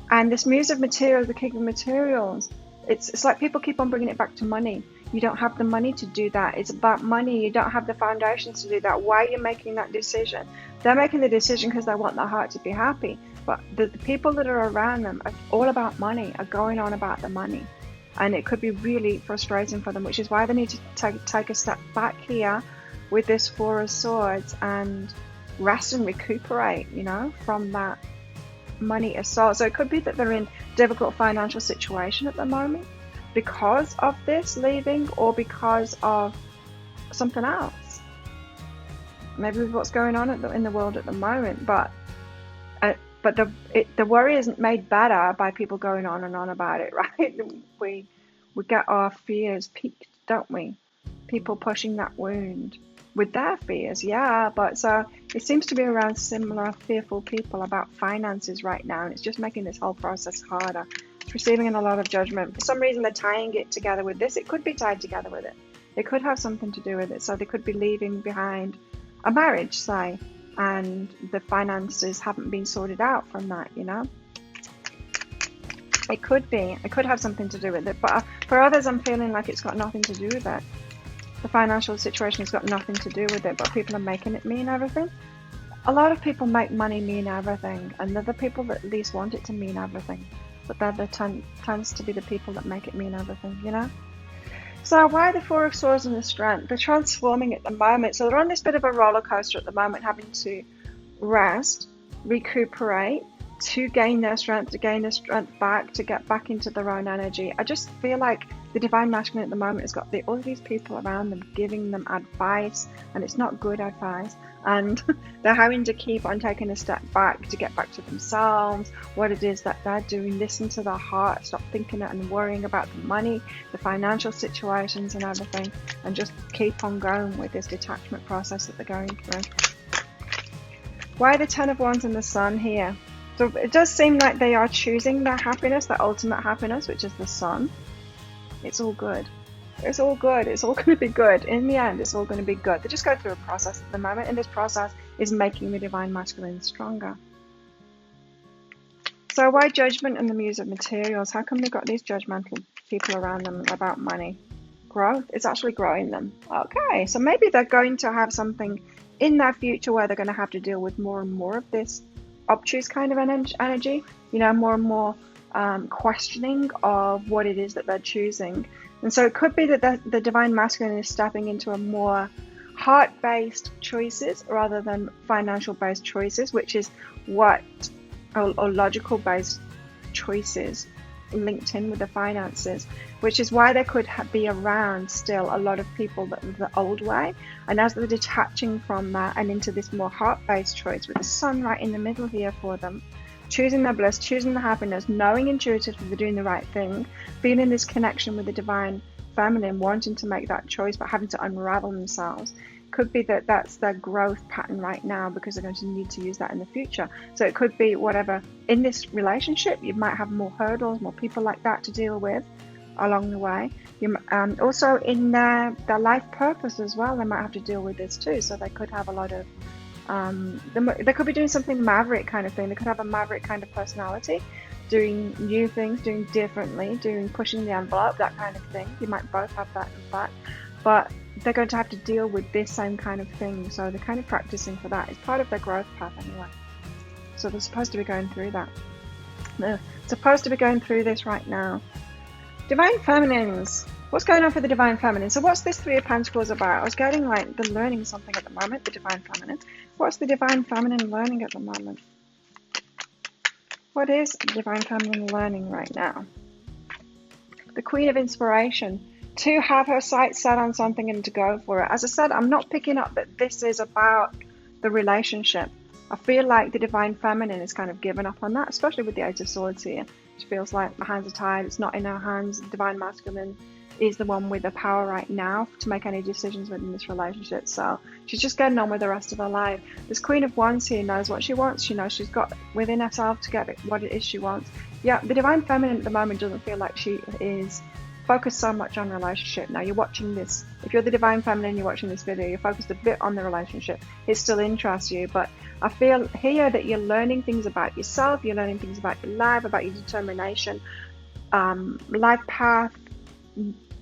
And this Muse of Materials, the King of Materials, it's like people keep on bringing it back to money. You don't have the money to do that. It's about money. You don't have the foundations to do that. Why are you making that decision? They're making the decision because they want their heart to be happy. But the people that are around them are all about money, are going on about the money. And it could be really frustrating for them, which is why they need to take a step back here with this Four of Swords and rest and recuperate, from that money assault. So it could be that they're in difficult financial situation at the moment because of this leaving, or because of something else. Maybe with what's going on in the world at the moment, but the worry isn't made better by people going on and on about it, right? We get our fears piqued, don't we? People pushing that wound with their fears, yeah. But so it seems to be around similar fearful people about finances right now, and it's just making this whole process harder. It's receiving a lot of judgment. For some reason, they're tying it together with this. It could be tied together with it. It could have something to do with it. So they could be leaving behind a marriage, say, and the finances haven't been sorted out from that, It could be. It could have something to do with it. But for others, I'm feeling like it's got nothing to do with it. The financial situation has got nothing to do with it, but people are making it mean everything. A lot of people make money mean everything, and they're the people that at least want it to mean everything. But they're tends to be the people that make it mean everything, So why the Four of Swords and the Strength? They're transforming at the moment. So they're on this bit of a roller coaster at the moment, having to rest, recuperate, to gain their strength, to gain their strength back, to get back into their own energy. I just feel like the Divine Masculine at the moment has got all these people around them giving them advice, and it's not good advice. And they're having to keep on taking a step back to get back to themselves, what it is that they're doing, listen to their heart, stop thinking and worrying about the money, the financial situations and everything, and just keep on going with this detachment process that they're going through. Why the Ten of Wands and the Sun here? So it does seem like they are choosing their happiness, their ultimate happiness, which is the Sun. It's all good. It's all good. It's all going to be good. In the end, it's all going to be good. They just go through a process at the moment, and this process is making the Divine Masculine stronger. So why Judgment and the Muse of Materials? How come they've got these judgmental people around them about money? Growth. It's actually growing them. Okay, so maybe they're going to have something in their future where they're going to have to deal with more and more of this obtuse kind of energy, more and more questioning of what it is that they're choosing. And so it could be that the Divine Masculine is stepping into a more heart-based choices rather than financial-based choices, which is what, or logical-based choices linked in with the finances, which is why there could be around still a lot of people that the old way. And as they're detaching from that and into this more heart-based choice with the Sun right in the middle here for them, choosing their bliss, choosing the happiness, knowing intuitively they're doing the right thing, feeling this connection with the Divine Feminine, wanting to make that choice but having to unravel themselves. Could be that that's their growth pattern right now, because they're going to need to use that in the future. So it could be whatever in this relationship, you might have more hurdles, more people like that to deal with along the way. Also in their life purpose as well, they might have to deal with this too. So they could have a lot of they could be doing something maverick kind of thing. They could have a maverick kind of personality, doing new things, doing differently, pushing the envelope, that kind of thing. You might both have that in fact, but they're going to have to deal with this same kind of thing. So they're kind of practicing for that. It's part of their growth path anyway. So they're supposed to be going through that. They're supposed to be going through this right now. Divine Feminines. What's going on for the Divine Feminine? So what's this Three of Pentacles about? I was getting like they're learning something at the moment, the Divine Feminine. What's the Divine Feminine learning at the moment? What is the Divine Feminine learning right now? The Queen of Inspiration. To have her sights set on something and to go for it. As I said, I'm not picking up that this is about the relationship. I feel like the Divine Feminine is kind of given up on that, especially with the Eight of Swords here. She feels like my hands are tied, it's not in her hands. The Divine Masculine is the one with the power right now to make any decisions within this relationship. So she's just getting on with the rest of her life. This Queen of Wands here knows what she wants. She knows she's got within herself to get what it is she wants. Yeah, the Divine Feminine at the moment doesn't feel like she is focused so much on relationship. Now you're watching this, if you're the Divine Feminine, you're watching this video, you're focused a bit on the relationship. It still interests you, but I feel here that you're learning things about yourself, you're learning things about your life, about your determination, life path,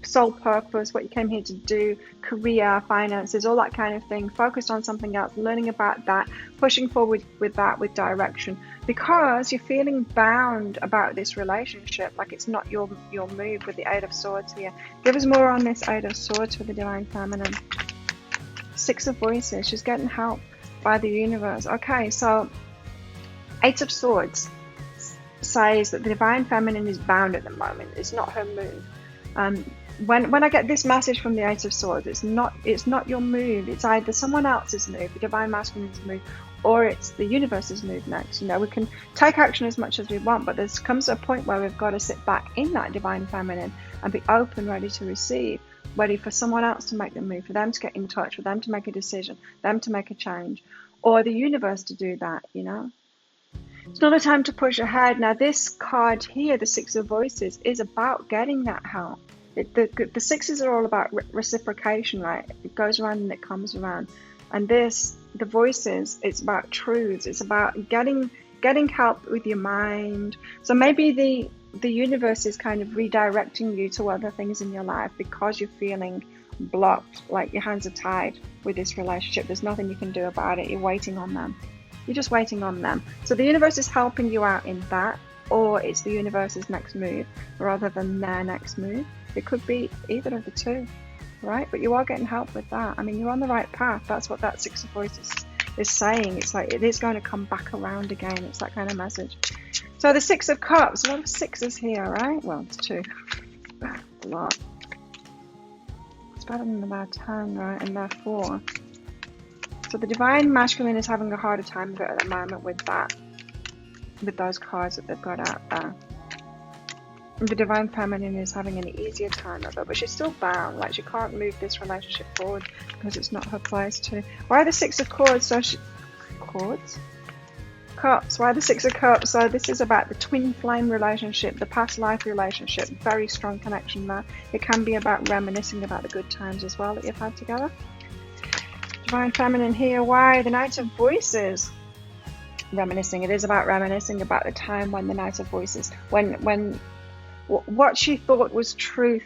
soul purpose, what you came here to do, career, finances, all that kind of thing. Focused on something else, learning about that, pushing forward with that, with direction, because you're feeling bound about this relationship, like it's not your move. With the Eight of Swords here, give us more on this Eight of Swords for the Divine Feminine. Six of Voices, she's getting help by the universe. Okay, so Eight of Swords says that the Divine Feminine is bound at the moment. It's not her move. When I get this message from the Eight of Swords, it's not your move. It's either someone else's move, the Divine Masculine's move, or it's the universe's move next. You know, we can take action as much as we want, but there comes a point where we've got to sit back in that Divine Feminine and be open, ready to receive, ready for someone else to make the move, for them to get in touch, for them to make a decision, them to make a change, or the universe to do that, you know. It's not a time to push ahead. Now, this card here, the Six of Voices, is about getting that help. The sixes are all about reciprocation, right? It goes around and it comes around. And this, the voices, it's about truths. It's about getting help with your mind. So maybe the universe is kind of redirecting you to other things in your life because you're feeling blocked, like your hands are tied with this relationship. There's nothing you can do about it. You're waiting on them. You're just waiting on them. So the universe is helping you out in that, or it's the universe's next move rather than their next move. It could be either of the two, right? But you are getting help with that. I mean, you're on the right path. That's what that Six of Voices is saying. It's like it is going to come back around again. It's that kind of message. So the Six of Cups, a lot of sixes here, right? Well, it's two. A lot. It's better than about 10, right? And they're 4. So the Divine Masculine is having a harder time of it at the moment with that, with those cards that they've got out there. And the Divine Feminine is having an easier time of it, but she's still bound. Like, she can't move this relationship forward because it's not her place to. Why the Six of Cups? Cups. Why the Six of Cups? So this is about the twin flame relationship, the past life relationship. Very strong connection there. It can be about reminiscing about the good times as well that you've had together. Divine Feminine here. Why the Knight of Voices? Reminiscing. It is about reminiscing about the time when the Knight of Voices, when what she thought was truth.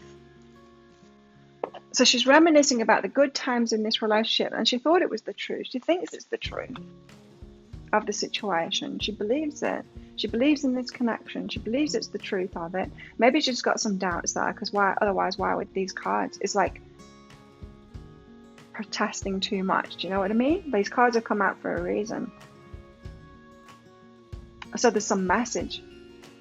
So she's reminiscing about the good times in this relationship, and she thought it was the truth. She thinks it's the truth of the situation. She believes it. She believes in this connection. She believes it's the truth of it. Maybe she's got some doubts there, because why would these cards? It's like protesting too much. Do you know what I mean? These cards have come out for a reason. So there's some message.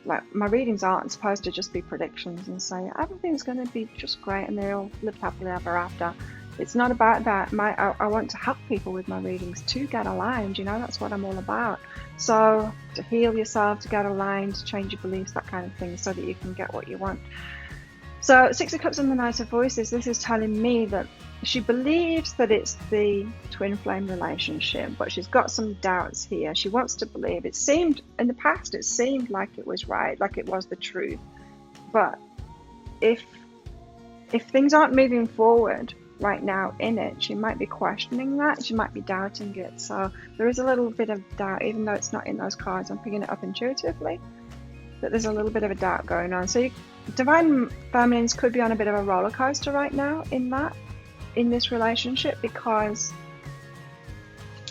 Like, my readings aren't supposed to just be predictions and say everything's going to be just great and they all live happily ever after. It's not about that. I want to help people with my readings to get aligned. You know, that's what I'm all about. So to heal yourself, to get aligned, to change your beliefs, that kind of thing, so that you can get what you want. So Six of Cups and the Knight of Voices, this is telling me that she believes that it's the twin flame relationship, but she's got some doubts here. She wants to believe. It seemed, in the past, it seemed like it was right, like it was the truth. But if things aren't moving forward right now in it, she might be questioning that. She might be doubting it. So there is a little bit of doubt, even though it's not in those cards. I'm picking it up intuitively, that there's a little bit of a doubt going on. So Divine Feminines could be on a bit of a roller coaster right now in this relationship because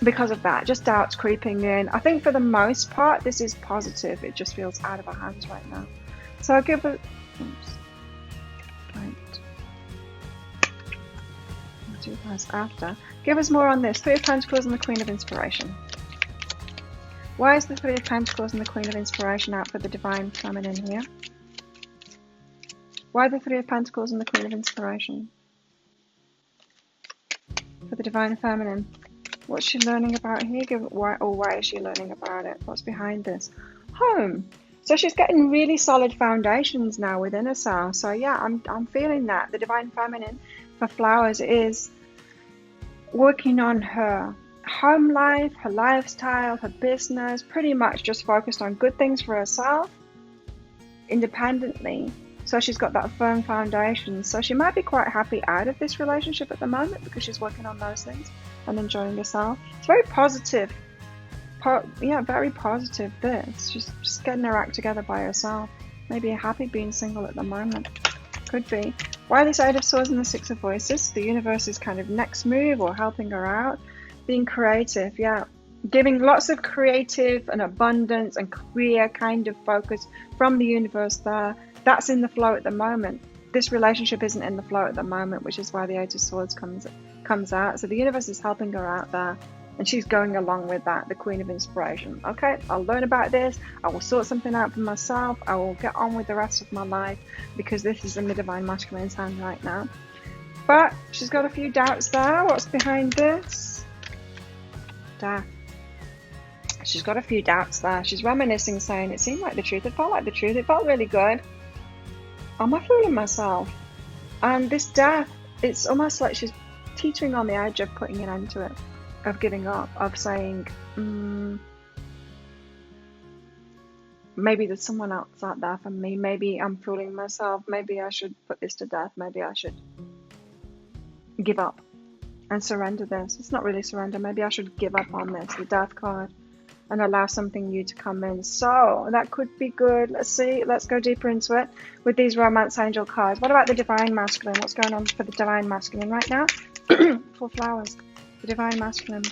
of that, just doubts creeping in. I think for the most part this is positive. It just feels out of our hands right now. So I'll give it, give us more on this. Three of Pentacles and the Queen of Inspiration. Why is the Three of Pentacles and the Queen of Inspiration out for the Divine Feminine here? Why the Three of Pentacles and the Queen of Inspiration for the Divine Feminine? What's she learning about here? Why is she learning about it? What's behind this? Home. So she's getting really solid foundations now within herself. So yeah, I'm feeling that. The Divine Feminine for flowers is working on her home life, her lifestyle, her business, pretty much just focused on good things for herself independently. So she's got that firm foundation. So she might be quite happy out of this relationship at the moment because she's working on those things and enjoying herself. It's very positive yeah, very positive this. She's just getting her act together by herself. Maybe happy being single at the moment. Could be. Why this Eight of Swords and the Six of Voices? The universe's kind of next move or helping her out. Being creative, yeah. Giving lots of creative and abundance and career kind of focus from the universe there. That's in the flow at the moment. This relationship isn't in the flow at the moment, which is why the Eight of Swords comes out. So the universe is helping her out there. And she's going along with that, the Queen of Inspiration. Okay, I'll learn about this. I will sort something out for myself. I will get on with the rest of my life because this is in the Divine Masculine's hand right now. But she's got a few doubts there. What's behind this? Death. She's got a few doubts there. She's reminiscing, saying, it seemed like the truth. It felt like the truth. It felt really good. Am I fooling myself? And this death, it's almost like she's teetering on the edge of putting an end to it. Of giving up, of saying, maybe there's someone else out there for me, maybe I'm fooling myself, maybe I should put this to death, maybe I should give up and surrender this. It's not really surrender, maybe I should give up on this, the Death card, and allow something new to come in. So that could be good. Let's see, let's go deeper into it with these Romance Angel cards. What about the Divine Masculine? What's going on for the Divine Masculine right now? 4 flowers. The Divine Masculine.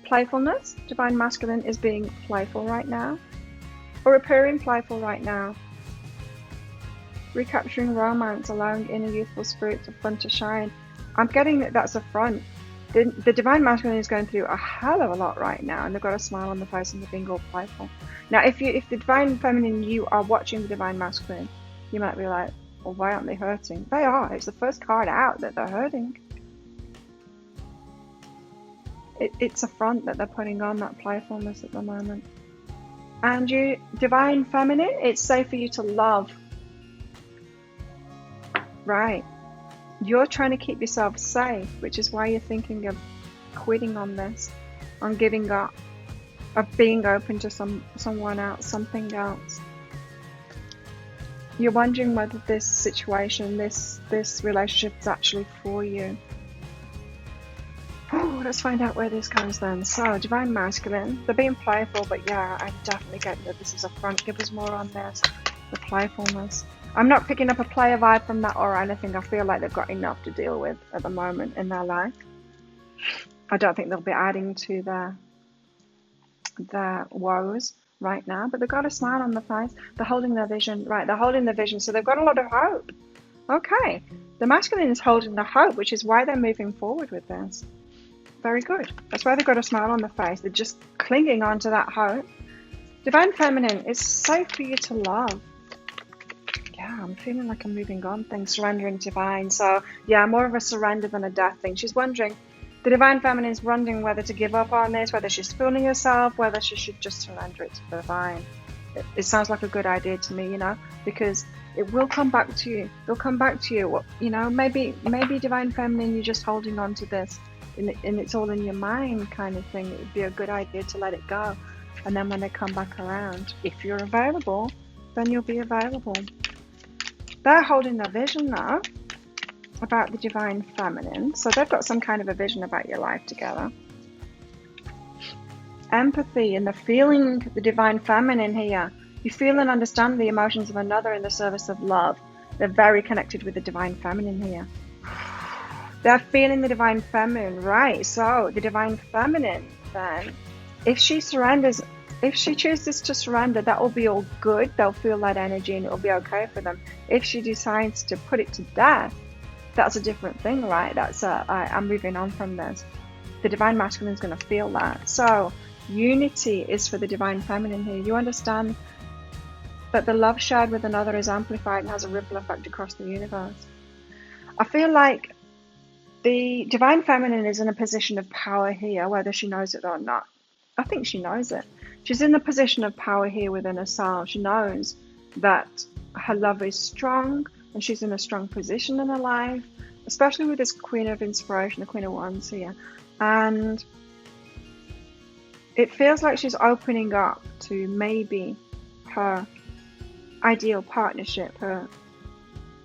Playfulness. Divine Masculine is being playful right now. Or appearing playful right now. Recapturing romance, allowing inner youthful spirits of fun to shine. I'm getting that that's a front. The Divine Masculine is going through a hell of a lot right now, and they've got a smile on the face and they're being all playful. Now, if the Divine Feminine, you are watching the Divine Masculine, you might be like, well, why aren't they hurting? They are. It's the first card out that they're hurting. It's a front that they're putting on, that playfulness at the moment. And you, Divine Feminine, it's safe for you to love. Right. You're trying to keep yourself safe, which is why you're thinking of quitting on this, on giving up, of being open to someone else, something else. You're wondering whether this situation, this relationship is actually for you. Oh, let's find out where this goes then. So, Divine Masculine, they're being playful, but yeah, I definitely get that this is a front. Give us more on this, the playfulness. I'm not picking up a player vibe from that or anything. I feel like they've got enough to deal with at the moment in their life. I don't think they'll be adding to their woes right now, but they've got a smile on their face. They're holding their vision, right? They're holding their vision, so they've got a lot of hope. Okay, the masculine is holding the hope, which is why they're moving forward with this. Very good. That's why they've got a smile on their face. They're just clinging on to that hope. Divine Feminine, it's safe for you to love. Yeah, I'm feeling like I'm moving on things, surrendering divine. So yeah, more of a surrender than a death thing. She's wondering, the Divine Feminine is wondering whether to give up on this, whether she's fooling herself, whether she should just surrender it to the divine. It sounds like a good idea to me, you know, because it will come back to you. It'll come back to you. You know, maybe Divine Feminine, you're just holding on to this and it's all in your mind kind of thing. It would be a good idea to let it go. And then when they come back around, if you're available, then you'll be available. They're holding their vision now about the Divine Feminine. So they've got some kind of a vision about your life together. Empathy, and they're feeling the Divine Feminine here. You feel and understand the emotions of another in the service of love. They're very connected with the Divine Feminine here. They're feeling the Divine Feminine, right? So the Divine Feminine, then, if she surrenders, if she chooses to surrender, that will be all good. They'll feel that energy and it will be okay for them. If she decides to put it to death, that's a different thing, right? I'm moving on from this. The Divine Masculine is going to feel that. So unity is for the Divine Feminine here. You understand that the love shared with another is amplified and has a ripple effect across the universe. I feel like the Divine Feminine is in a position of power here, whether she knows it or not. I think she knows it. She's in a position of power here within herself. She knows that her love is strong and she's in a strong position in her life, especially with this Queen of Inspiration, the Queen of Wands here. And it feels like she's opening up to maybe her ideal partnership, her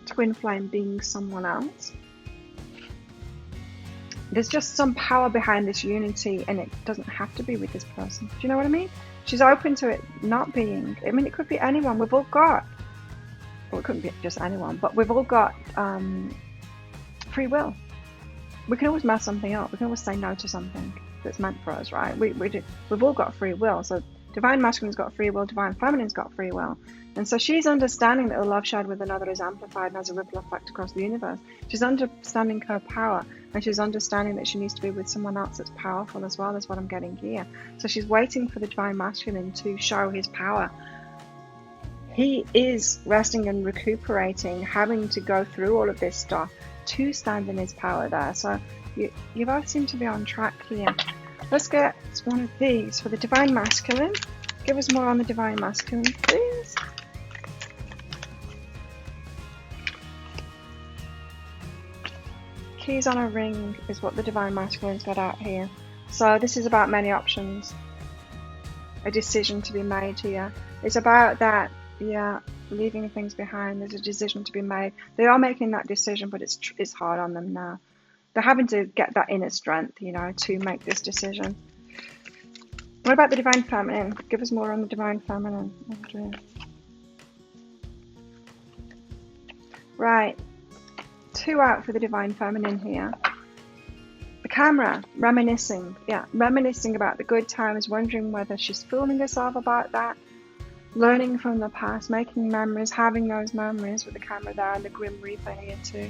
twin flame being someone else. there's just some power behind this unity, and it doesn't have to be with this person. Do you know what I mean? She's open to it not being. I mean, it could be anyone. We've all got, well, it couldn't be just anyone, but we've all got free will. We can always mess something up. We can always say no to something that's meant for us, right? We've all got free will. So Divine Masculine's got free will, Divine Feminine's got free will. And so she's understanding that the love shared with another is amplified and has a ripple effect across the universe. She's understanding her power, and she's understanding that she needs to be with someone else that's powerful as well, is what I'm getting here. So she's waiting for the Divine Masculine to show his power. He is resting and recuperating, having to go through all of this stuff to stand in his power there. So you both seem to be on track here. Let's get one of these for the Divine Masculine. Give us more on the Divine Masculine, please. Keys on a ring is what the Divine Masculine's got out here. So this is about many options. A decision to be made here. It's about that, yeah, leaving things behind. There's a decision to be made. They are making that decision, but it's hard on them now. They're having to get that inner strength, you know, to make this decision. What about the Divine Feminine? Give us more on the Divine Feminine. Right. 2 out for the Divine Feminine here. The camera, reminiscing. Yeah, reminiscing about the good times, wondering whether she's fooling herself about that. Learning from the past, making memories, having those memories with the camera there and the Grim Reaper here too.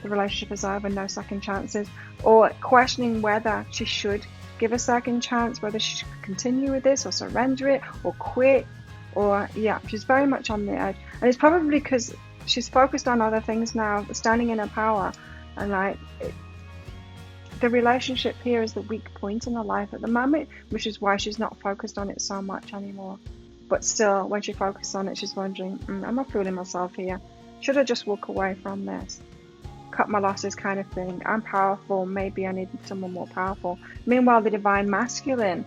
The relationship is over, no second chances. Or questioning whether she should give a second chance, whether she should continue with this or surrender it or quit. Or, yeah, she's very much on the edge. And it's probably because she's focused on other things now, standing in her power. And like, the relationship here is the weak point in her life at the moment, which is why she's not focused on it so much anymore. But still, when she focuses on it, she's wondering, am I fooling myself here? Should I just walk away from this? Cut my losses kind of thing. I'm powerful. Maybe I need someone more powerful. Meanwhile, the Divine Masculine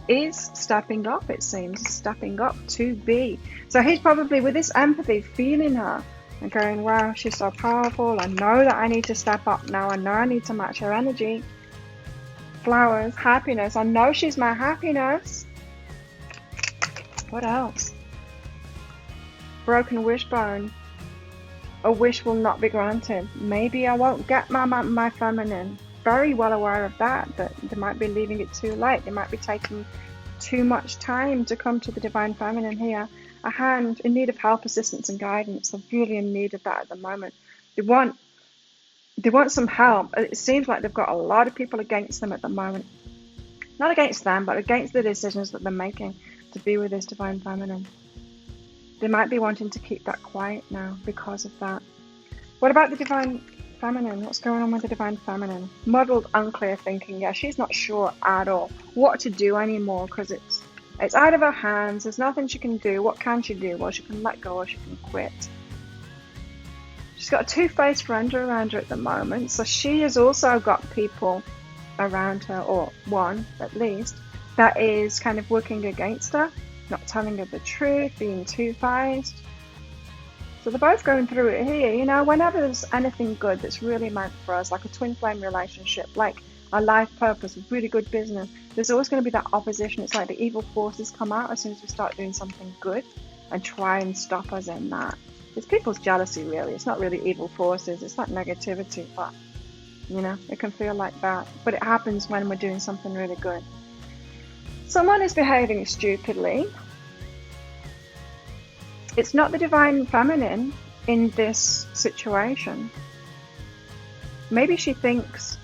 is stepping up, it seems. Stepping up to be. So he's probably, with this empathy, feeling her and going, wow, she's so powerful. I know that I need to step up now. I know I need to match her energy. Flowers, happiness. I know she's my happiness. What else? Broken wishbone. A wish will not be granted. Maybe I won't get my feminine. Very well aware of that, but they might be leaving it too late. They might be taking too much time to come to the Divine Feminine here. A hand in need of help, assistance and guidance. They're really in need of that at the moment. They want some help. It seems like they've got a lot of people against them at the moment. Not against them, but against the decisions that they're making to be with this Divine Feminine. They might be wanting to keep that quiet now because of that. What about the Divine Feminine? What's going on with the Divine Feminine? Muddled, unclear thinking. Yeah, she's not sure at all what to do anymore because it's out of her hands. There's nothing she can do. What can she do? Well, she can let go or she can quit. She's got a two-faced friend around her at the moment. So she has also got people around her, or one at least, that is kind of working against her. Not telling her the truth, being two-faced. So they're both going through it here. You know, whenever there's anything good that's really meant for us, like a twin flame relationship, like a life purpose, really good business, there's always going to be that opposition. It's like the evil forces come out as soon as we start doing something good and try and stop us in that. It's people's jealousy, really. It's not really evil forces. It's not negativity, but, you know, it can feel like that. But it happens when we're doing something really good. Someone is behaving stupidly. It's not the Divine Feminine in this situation. Maybe she thinks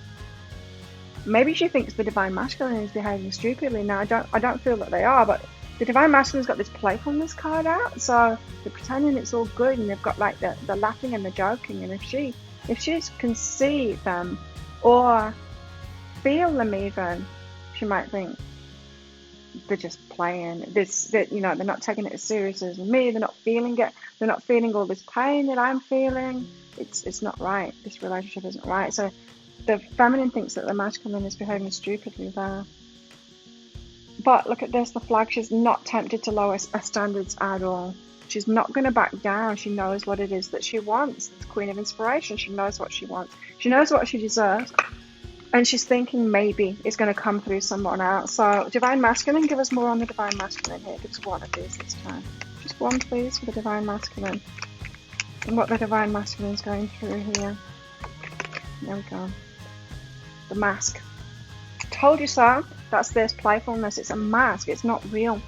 the Divine Masculine is behaving stupidly. Now, I don't feel that they are, but the Divine Masculine's got this playfulness card out, so they're pretending it's all good, and they've got like the laughing and the joking. And if she can see them or feel them even, she might think, they're just playing this, you know, they're not taking it as serious as me. They're not feeling it. They're not feeling all this pain that I'm feeling. It's not right. This relationship isn't right. So the feminine thinks that the masculine is behaving stupidly there. But look at this, the flag. She's not tempted to lower her standards at all. She's not going to back down. She knows what it is that she wants. It's Queen of Inspiration. She knows what she wants. She knows what she deserves. And she's thinking maybe it's going to come through someone else. So Divine Masculine, give us more on the Divine Masculine here. Give us one of these this time. Just one, please, for the Divine Masculine. And what the Divine Masculine is going through here. There we go. The mask. Told you so. That's this playfulness. It's a mask. It's not real.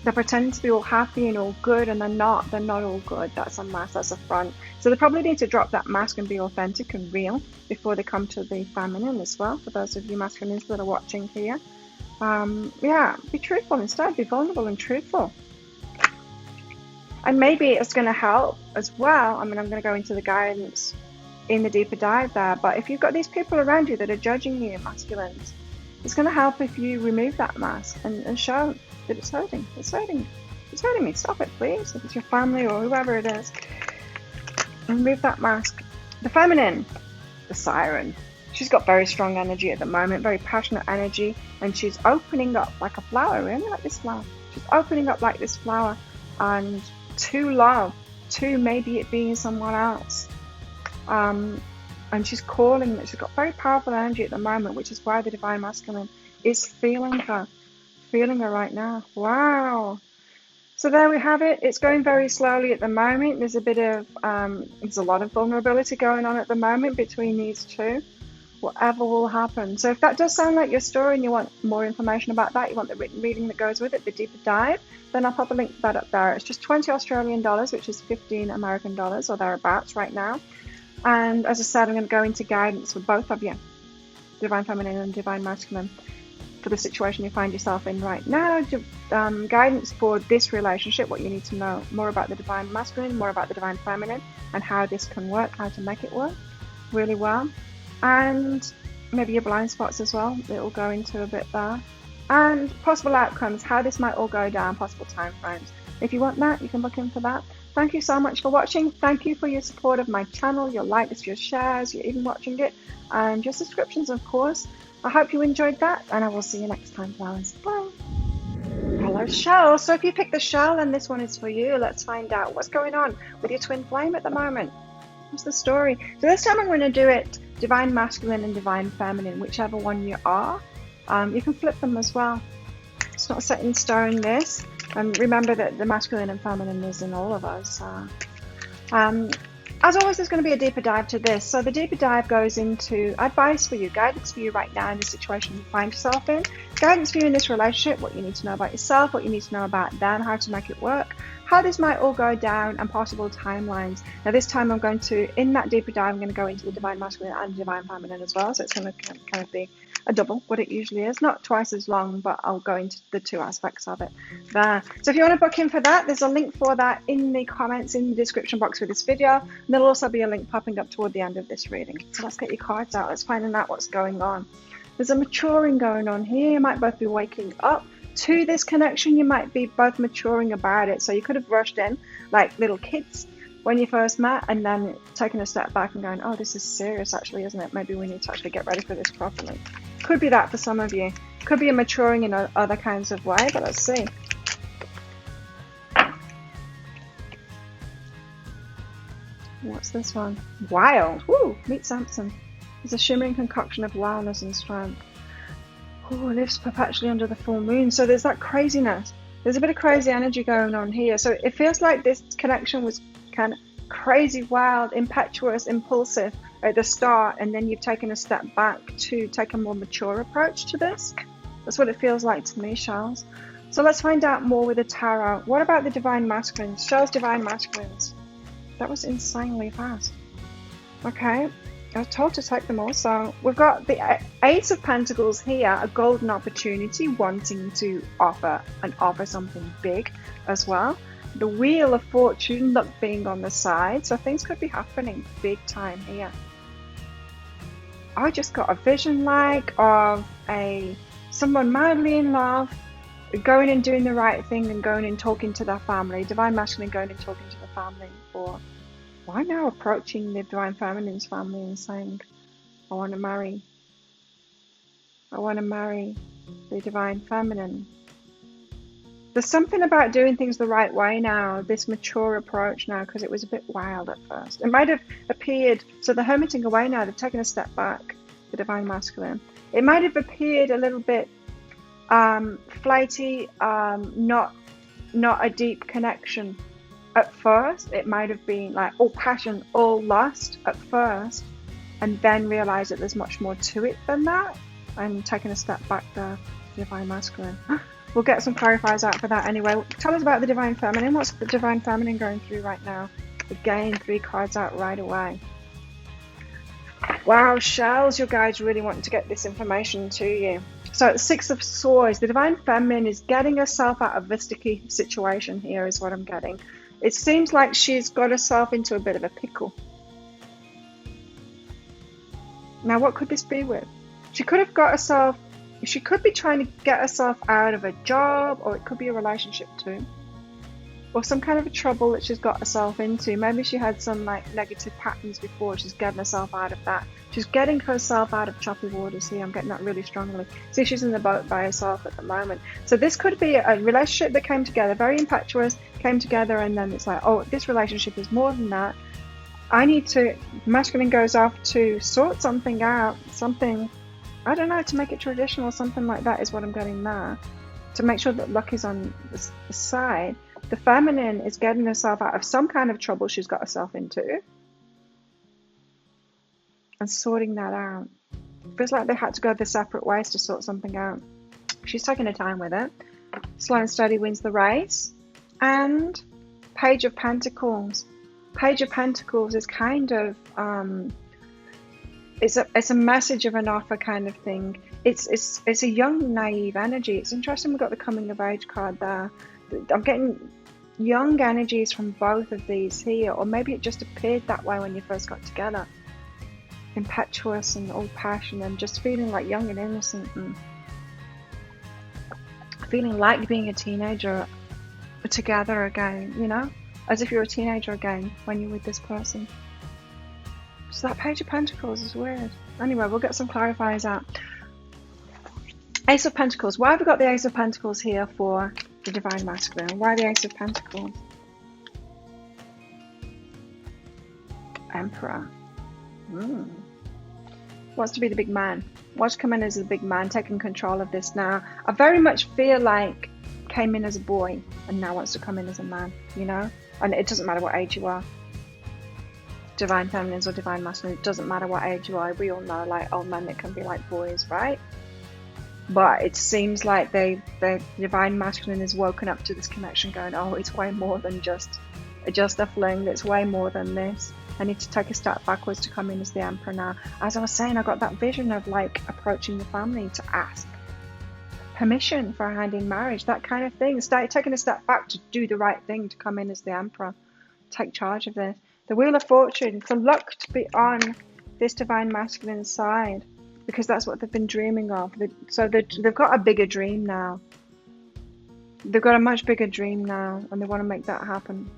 They're pretending to be all happy and all good, and they're not. They're not all good. That's a mask. That's a front. So they probably need to drop that mask and be authentic and real before they come to the feminine as well. For those of you masculines that are watching here, yeah, be truthful instead. Be vulnerable and truthful. And maybe it's going to help as well. I mean, I'm going to go into the guidance in the deeper dive there. But if you've got these people around you that are judging you, masculines, it's going to help if you remove that mask and show that it's hurting. It's hurting. It's hurting me. Stop it, please. If it's your family or whoever it is, remove that mask. The feminine, the siren. She's got very strong energy at the moment, very passionate energy, and she's opening up like a flower, really like this flower. She's opening up like this flower, and to love, to maybe it being someone else. And she's calling that. She's got very powerful energy at the moment, which is why the Divine Masculine is feeling her right now. Wow. So there we have it. It's going very slowly at the moment. There's a bit of, there's a lot of vulnerability going on at the moment between these two. Whatever will happen. So if that does sound like your story and you want more information about that, you want the written reading that goes with it, the deeper dive, then I'll pop a link to that up there. It's just 20 Australian dollars, which is 15 American dollars or thereabouts right now. And as I said, I'm going to go into guidance for both of you, Divine Feminine and Divine Masculine, for the situation you find yourself in right now. Guidance for this relationship, what you need to know more about the Divine Masculine, more about the Divine Feminine, and how this can work, how to make it work really well. And maybe your blind spots as well, it will go into a bit there. And possible outcomes, how this might all go down, possible time frames. If you want that, you can look in for that. Thank you so much for watching. Thank you for your support of my channel, your likes, your shares, your even watching it, and your subscriptions, of course. I hope you enjoyed that, and I will see you next time, flowers. Bye. Hello, Shell. So if you picked the Shell, and this one is for you, let's find out what's going on with your twin flame at the moment. What's the story? So this time I'm going to do it Divine Masculine and Divine Feminine, whichever one you are. You can flip them as well. It's not set in stone, this. And remember that the masculine and feminine is in all of us. As always, there's going to be a deeper dive to this. So the deeper dive goes into advice for you, guidance for you right now in the situation you find yourself in, guidance for you in this relationship, what you need to know about yourself, what you need to know about them, how to make it work, how this might all go down, and possible timelines. Now this time I'm going to, in that deeper dive, I'm going to go into the Divine Masculine and Divine Feminine as well. So it's going to kind of be a double, what it usually is. Not twice as long, but I'll go into the two aspects of it there. So if you want to book in for that, there's a link for that in the comments in the description box for this video. And there'll also be a link popping up toward the end of this reading. So let's get your cards out. Let's find out what's going on. There's a maturing going on here. You might both be waking up to this connection. You might be both maturing about it. So you could have rushed in like little kids when you first met, and then taking a step back and going, oh, this is serious actually, isn't it? Maybe we need to actually get ready for this properly. Could be that for some of you. Could be a maturing in other kinds of way, but let's see. What's this one? Wild. Woo! Meet Samson. It's a shimmering concoction of wildness and strength. Oh, lives perpetually under the full moon. So there's that craziness. There's a bit of crazy energy going on here. So it feels like this connection was kind of crazy, wild, impetuous, impulsive at the start, and then you've taken a step back to take a more mature approach to this. That's what it feels like to me, Charles. So let's find out more with the tarot. What about the Divine Masculines? Charles, Divine Masculines. That was insanely fast. Okay, I was told to take them all. So we've got the Ace of Pentacles here, a golden opportunity, wanting to offer something big as well. The Wheel of Fortune, luck being on the side, so things could be happening big time here. I just got a vision like of someone madly in love, going and doing the right thing and going and talking to their family. Divine Masculine going and talking to the family, or why now approaching the Divine Feminine's family and saying, I want to marry the Divine Feminine. There's something about doing things the right way now, this mature approach now, because it was a bit wild at first. It might have appeared, so they're hermiting away now, they've taken a step back. the Divine Masculine. It might have appeared a little bit flighty, not a deep connection at first. It might have been like all passion, all lust at first, and then realize that there's much more to it than that. I'm taking a step back there, Divine Masculine. We'll get some clarifiers out for that anyway. Tell us about the Divine Feminine. What's the Divine Feminine going through right now? Again, 3 cards out right away. Wow, shells, your guides really want to get this information to you. So 6 of Swords, the Divine Feminine is getting herself out of this sticky situation here is what I'm getting. It seems like she's got herself into a bit of a pickle. Now, what could this be with? She could have got herself, she could be trying to get herself out of a job, or it could be a relationship too. Or some kind of a trouble that she's got herself into. Maybe she had some like negative patterns before. She's getting herself out of that. She's getting herself out of choppy waters here. I'm getting that really strongly. See, she's in the boat by herself at the moment. So this could be a relationship that came together, very impetuous, came together, and then it's like, oh, this relationship is more than that. I need to, masculine goes off to sort something out, something, I don't know, to make it traditional, something like that is what I'm getting there. To make sure that luck is on the side. The feminine is getting herself out of some kind of trouble she's got herself into and sorting that out. Feels like they had to go their separate ways to sort something out. She's taking her time with it. Slow and steady wins the race. And Page of Pentacles. Page of Pentacles is kind of it's a message of an offer kind of thing. It's a young, naive energy. It's interesting we've got the coming of age card there. I'm getting young energies from both of these here, or maybe it just appeared that way when you first got together. Impetuous and all passion and just feeling like young and innocent and feeling like being a teenager together again, you know, as if you're a teenager again when you're with this person. So that Page of Pentacles is weird. Anyway, we'll get some clarifiers out. Ace of Pentacles. Why have we got the Ace of Pentacles here for the Divine Masculine? Why the Ace of Pentacles? Emperor. Wants to be the big man. Wants to come in as the big man, taking control of this now. I very much feel like came in as a boy and now wants to come in as a man, you know? And it doesn't matter what age you are. Divine Feminines or Divine Masculine, it doesn't matter what age you are. We all know, like, old men that can be like boys, right? But it seems like the Divine Masculine is woken up to this connection going, oh, it's way more than just a fling. It's way more than this. I need to take a step backwards to come in as the Emperor now. As I was saying, I got that vision of like approaching the family to ask permission for a hand in marriage, that kind of thing. Start taking a step back to do the right thing, to come in as the Emperor, take charge of this. The Wheel of Fortune, for luck to be on this Divine Masculine side, because that's what they've been dreaming of. So they've got a bigger dream now. They've got a much bigger dream now, and they want to make that happen.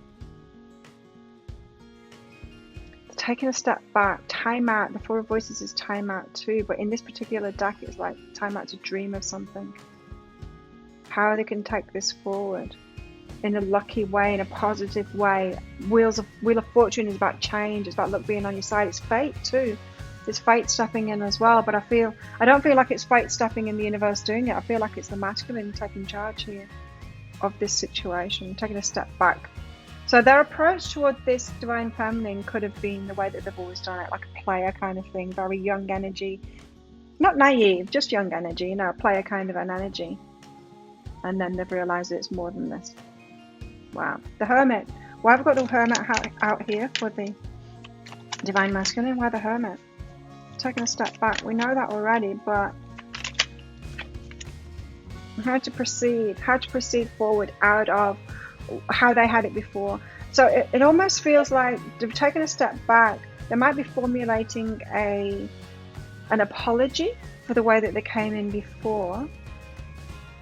They're taking a step back, time out. The Four of Voices is time out too, but in this particular deck, it's like time out to dream of something. How they can take this forward in a lucky way, in a positive way. Wheel of Fortune is about change. It's about luck being on your side. It's fate too. It's fate stepping in as well. But I don't feel like it's fate stepping in, the universe doing it. I feel like it's the masculine taking charge here of this situation, taking a step back. So their approach toward this Divine Feminine could have been the way that they've always done it, like a player kind of thing, very young energy. Not naive, just young energy, you know, a player kind of an energy. And then they've realised it's more than this. Wow. The Hermit. Why have we got the Hermit out here for the Divine Masculine? Why the Hermit? Taking a step back. We know that already, but how to proceed forward out of how they had it before. So it almost feels like they've taken a step back. They might be formulating an apology for the way that they came in before,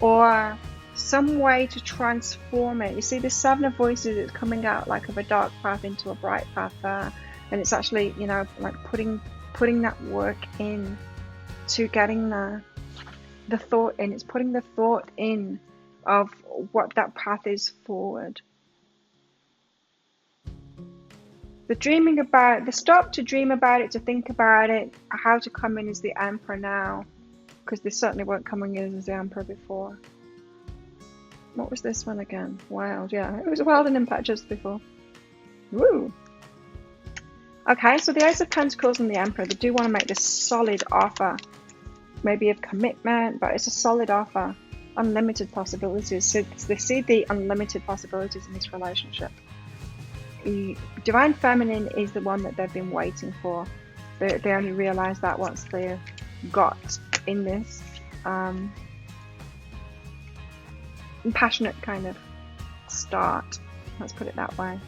or some way to transform it. You see, the Seven of Voices is coming out like of a dark path into a bright path there, and it's actually, you know, like putting that work in to getting the thought in. It's putting the thought in of what that path is forward. The dreaming about, the stop to dream about it, to think about it, how to come in as the Emperor now, because they certainly weren't coming in as the Emperor before. What was this one again? Wild, yeah. It was wild and impact just before. Woo! Okay, so the Ace of Pentacles and the Emperor, they do want to make this solid offer. Maybe of commitment, but it's a solid offer. Unlimited possibilities. So they see the unlimited possibilities in this relationship. The Divine Feminine is the one that they've been waiting for. They only realise that once they got in this passionate kind of start. Let's put it that way.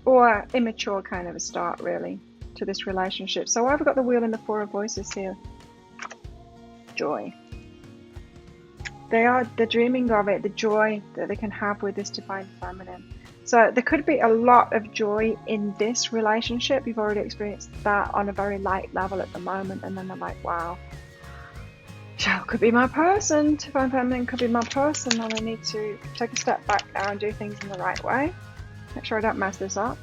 Or immature kind of a start, really, to this relationship. So I've got the Wheel and the Four of Voices here. Joy. They're dreaming of it, the joy that they can have with this Divine Feminine. So there could be a lot of joy in this relationship. You've already experienced that on a very light level at the moment, and then they're like, wow, could be my person. Divine Feminine could be my person, and I need to take a step back now and do things in the right way. Make sure I don't mess this up.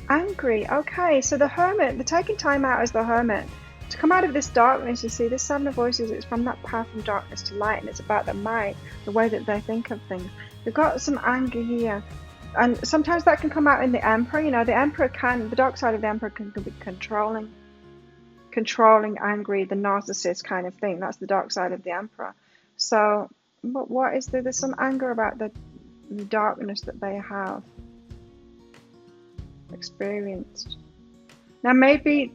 Angry. Okay, so the Hermit, they're taking time out as the Hermit to come out of this darkness. You see, this Seven of Voices, it's from that path from darkness to light, and it's about the mind, the way that they think of things. They've got some anger here, and sometimes that can come out in the Emperor. You know, the Emperor can, the dark side of the Emperor can be controlling, angry, the narcissist kind of thing. That's the dark side of the Emperor. So, but what is there? There's some anger about the darkness that they have experienced. Now, maybe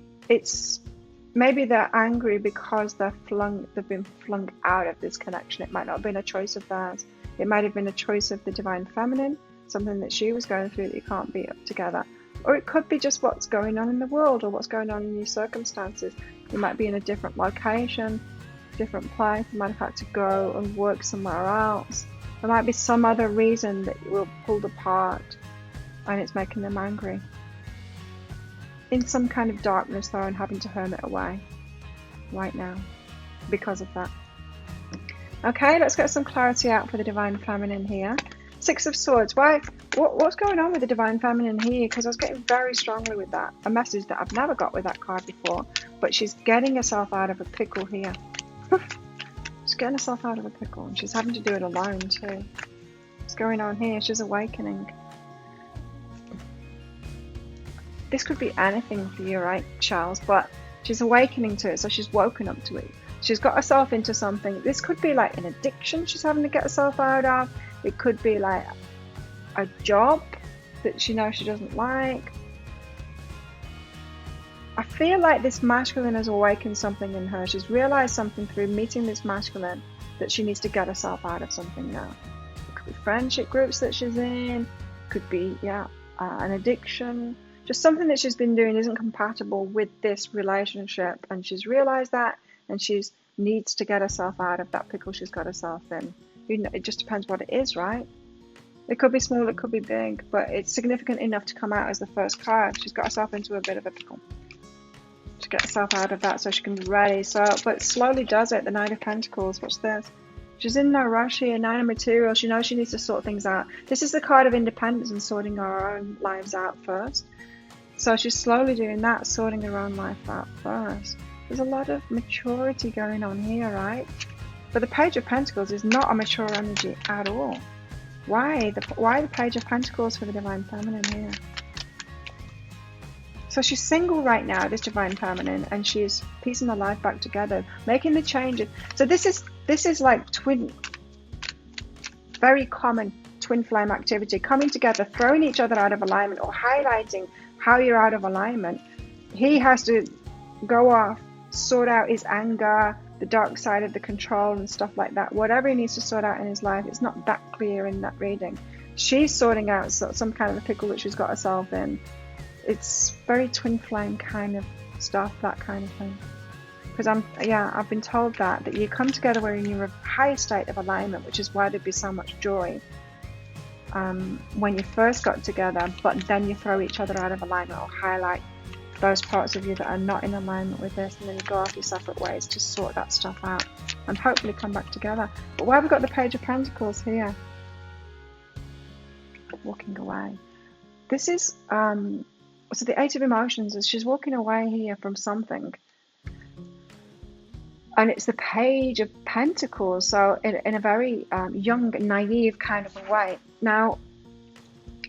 they're angry because they've been flung out of this connection. It might not have been a choice of theirs. It might have been a choice of the Divine Feminine, something that she was going through that you can't be up together. Or it could be just what's going on in the world, or what's going on in your circumstances. You might be in a different location, different place. You might have had to go and work somewhere else. There might be some other reason that you were pulled apart, and it's making them angry. In some kind of darkness though, and having to hermit away right now because of that. Okay, let's get some clarity out for the Divine Feminine here. Six of Swords. Why? What's going on with the Divine Feminine here? Because I was getting very strongly with that. A message that I've never got with that card before. But she's getting herself out of a pickle here. She's getting herself out of a pickle, and she's having to do it alone too. What's going on here? She's awakening. This could be anything for you, right, Charles? But she's awakening to it, so she's woken up to it. She's got herself into something. This could be like an addiction she's having to get herself out of. It could be like a job that she knows she doesn't like. I feel like this masculine has awakened something in her. She's realized something through meeting this masculine, that she needs to get herself out of something now. It could be friendship groups that she's in. It could be, an addiction. Just something that she's been doing isn't compatible with this relationship, and she's realized that, and she needs to get herself out of that pickle she's got herself in. It just depends what it is, right? It could be small, it could be big, but it's significant enough to come out as the first card. She's got herself into a bit of a pickle to get herself out of that so she can be ready. So, but slowly does it. The Knight of Pentacles. What's this? She's in no rush here. Nine of Materials. She knows she needs to sort things out. This is the card of independence and sorting our own lives out first. So she's slowly doing that, sorting her own life out first. There's a lot of maturity going on here, right? But the Page of Pentacles is not a mature energy at all. Why the Page of Pentacles for the Divine Feminine here? So she's single right now, this Divine Feminine, and she's piecing her life back together, making the changes. So this is like very common twin flame activity, coming together, throwing each other out of alignment, or highlighting how you're out of alignment. He has to go off, sort out his anger, the dark side of the control and stuff like that. Whatever he needs to sort out in his life, it's not that clear in that reading. She's sorting out some kind of a pickle that she's got herself in. It's very twin flame kind of stuff, that kind of thing. Because I've been told that you come together when you're in a high state of alignment, which is why there'd be so much joy when you first got together, but then you throw each other out of alignment, or highlight those parts of you that are not in alignment with this, and then you go off your separate ways to sort that stuff out and hopefully come back together. But why have we got the Page of Pentacles here? Walking away. This is so the Eight of Emotions is she's walking away here from something, and it's the Page of Pentacles. So in a very young, naive kind of a way. Now,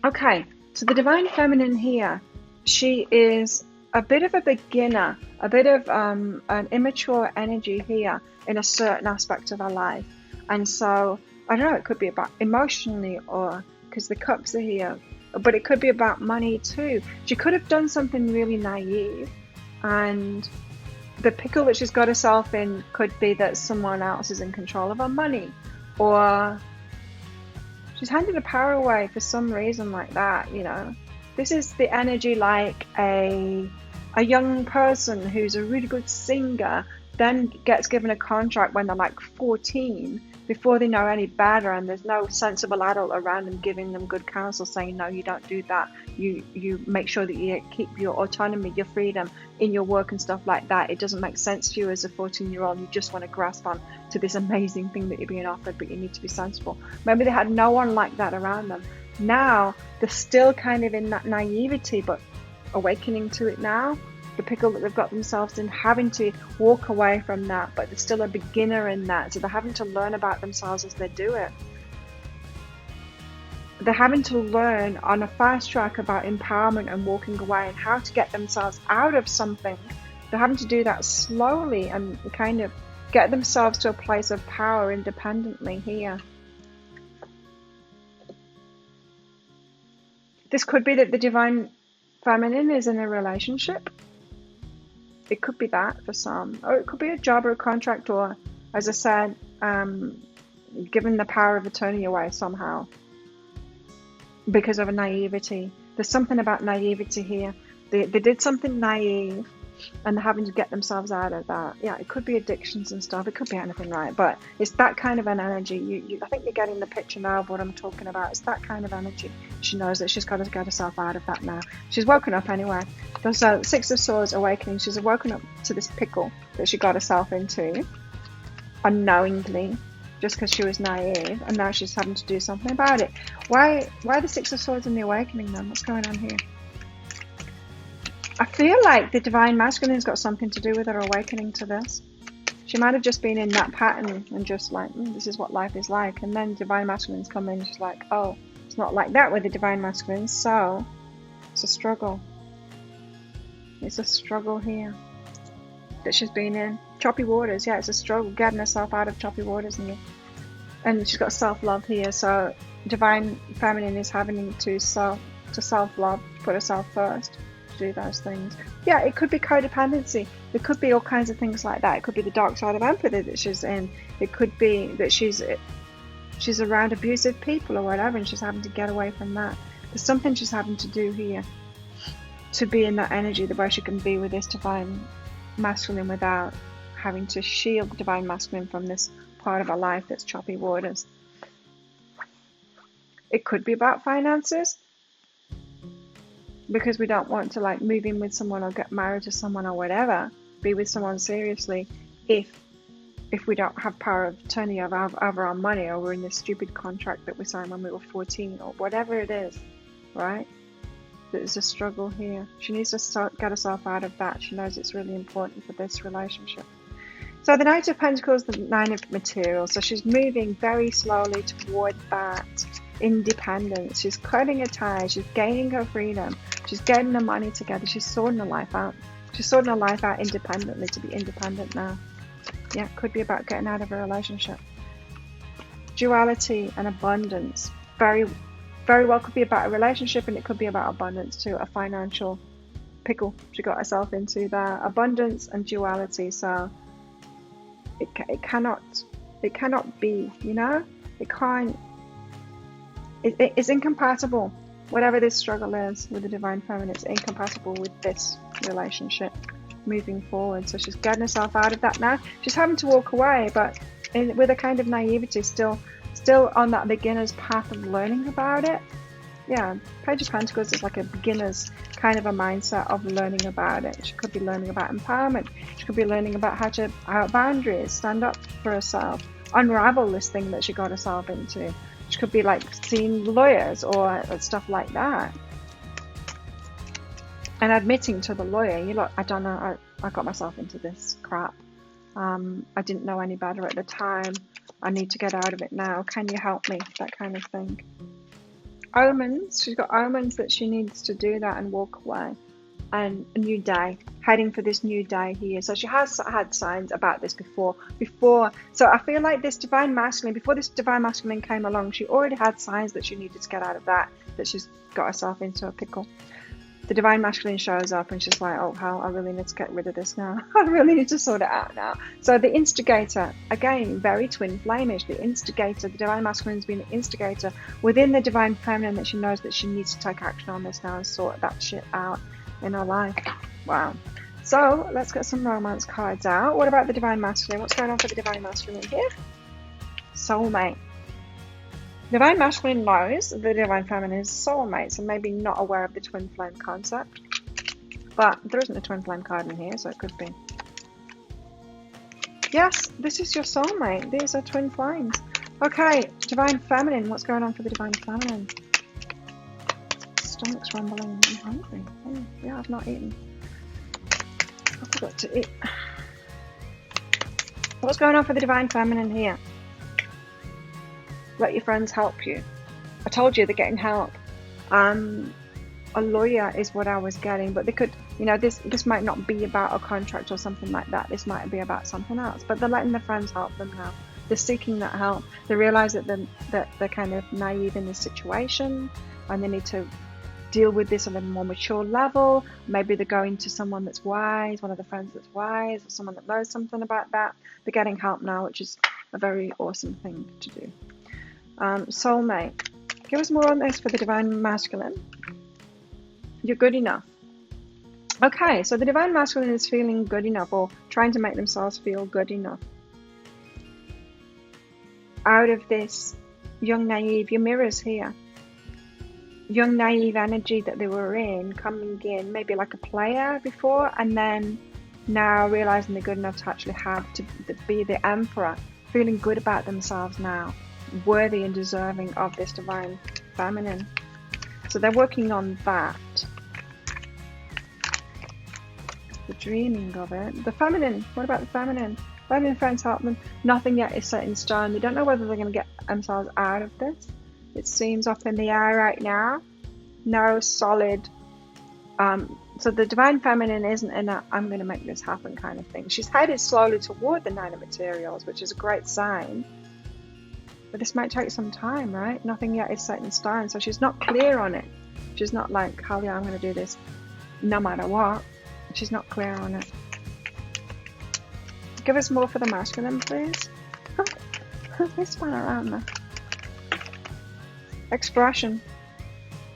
okay, so the Divine Feminine here, she is a bit of a beginner, a bit of an immature energy here in a certain aspect of her life. And so, I don't know, it could be about emotionally, or because the Cups are here, but it could be about money too. She could have done something really naive, and the pickle that she's got herself in could be that someone else is in control of her money, or she's handed the power away for some reason like that, you know. This is the energy like a young person who's a really good singer, then gets given a contract when they're like 14, before they know any better, and there's no sensible adult around them giving them good counsel, saying, no, you don't do that. You make sure that you keep your autonomy, your freedom in your work and stuff like that. It doesn't make sense to you as a 14-year-old. You just want to grasp on to this amazing thing that you're being offered, but you need to be sensible. Maybe they had no one like that around them. Now they're still kind of in that naivety, but awakening to it now. The pickle that they've got themselves in, having to walk away from that, but they're still a beginner in that, so they're having to learn about themselves as they do it. They're having to learn on a fast track about empowerment and walking away and how to get themselves out of something. They're having to do that slowly and kind of get themselves to a place of power independently here. This could be that the Divine Feminine is in a relationship. It could be that for some, or it could be a job or a contract, or, as I said, giving the power of attorney away somehow because of a naivety. There's something about naivety here. They did something naive, and they're having to get themselves out of that. Yeah, it could be addictions and stuff. It could be anything, right? But it's that kind of an energy. I think you're getting the picture now of what I'm talking about. It's that kind of energy. She knows that she's got to get herself out of that now. She's woken up anyway. There's a Six of Swords awakening. She's woken up to this pickle that she got herself into unknowingly, just because she was naive, and now she's having to do something about it. Why the Six of Swords in the awakening then? What's going on here? I feel like the Divine Masculine's got something to do with her awakening to this. She might have just been in that pattern and just like, this is what life is like. And then Divine Masculine's come in and she's like, oh, it's not like that with the Divine Masculine. So it's a struggle. It's a struggle here that she's been in. Choppy waters, yeah, it's a struggle getting herself out of choppy waters. And she's got self-love here. So Divine Feminine is having to self-love, put herself first. Do those things. Yeah, it could be codependency. It could be all kinds of things like that. It could be the dark side of empathy that she's in. It could be that she's around abusive people or whatever, and she's having to get away from that. There's something she's having to do here to be in that energy, the way she can be with this Divine Masculine without having to shield the Divine Masculine from this part of her life that's choppy waters. It could be about finances, because we don't want to like move in with someone or get married to someone or whatever, be with someone seriously, if we don't have power of attorney over our money, or we're in this stupid contract that we signed when we were 14, or whatever it is, right? There's a struggle here. She needs to get herself out of that. She knows it's really important for this relationship. So the Knight of Pentacles, the Nine of Materials. So she's moving very slowly toward that independence. She's cutting her ties. She's gaining her freedom. She's getting her money together. She's sorting her life out. She's sorting her life out independently to be independent now. Yeah, could be about getting out of a relationship. Duality and abundance. Very, very well could be about a relationship, and it could be about abundance too. A financial pickle she got herself into there. Abundance and duality. So it cannot be, you know? It can't. It's incompatible. Whatever this struggle is with the Divine Feminine, it's incompatible with this relationship moving forward. So she's getting herself out of that now. She's having to walk away, but with a kind of naivety, still on that beginner's path of learning about it. Yeah, Page of Pentacles is like a beginner's kind of a mindset of learning about it. She could be learning about empowerment. She could be learning about how to out boundaries, stand up for herself, unravel this thing that she got herself into. She could be like seeing lawyers or stuff like that. and admitting to the lawyer, you look, I don't know, I got myself into this crap. I didn't know any better at the time. I need to get out of it now. Can you help me? That kind of thing. Omens. She's got omens that she needs to do that and walk away. And a new day, heading for this new day here. So she has had signs about this before. So I feel like this divine masculine, before this divine masculine came along, she already had signs that she needed to get out of that she's got herself into a pickle. The divine masculine shows up and she's like, oh hell, I really need to get rid of this now. I really need to sort it out now. So the instigator, again, very twin flamish. The instigator, the divine masculine has been the instigator within the divine feminine, that she knows that she needs to take action on this now and sort that shit out in her life. Wow. So let's get some romance cards out. What about the divine masculine? What's going on for the divine masculine here? Soulmate. Divine masculine knows the divine feminine is soulmates and maybe not aware of the twin flame concept. But there isn't a twin flame card in here, so it could be. Yes, this is your soulmate. These are twin flames. Okay, divine feminine. What's going on for the divine feminine? Stomach's rumbling. I'm hungry. Oh, yeah, I've not eaten. I forgot to eat. What's going on for the divine feminine here? Let your friends help you. I told you they're getting help. A lawyer is what I was getting, but they could, this might not be about a contract or something like that. This might be about something else. But they're letting their friends help them now. They're seeking that help. They realize that they're kind of naive in this situation, and they need to deal with this on a more mature level. Maybe they're going to someone that's wise, one of the friends that's wise, or someone that knows something about that. They're getting help now, which is a very awesome thing to do. Soulmate. Give us more on this for the divine masculine. You're good enough. Okay, so the divine masculine is feeling good enough, or trying to make themselves feel good enough. Out of this young naive, your mirrors here. Young naive energy that they were in, coming in maybe like a player before, and then now realizing they're good enough to actually have to be the emperor, feeling good about themselves now, worthy and deserving of this divine feminine. So they're working on that. The dreaming of it. The feminine. What about the feminine? Feminine friends help them. Nothing yet is set in stone. They don't know whether they're going to get themselves out of this. It seems up in the air right now. No solid. So the divine feminine isn't in a I'm going to make this happen kind of thing. She's headed slowly toward the Nine of Materials, which is a great sign. But this might take some time, right? Nothing yet is set in stone. So she's not clear on it. She's not like, hell yeah, I'm going to do this no matter what. She's not clear on it. Give us more for the masculine, please. They spun around there. Expression.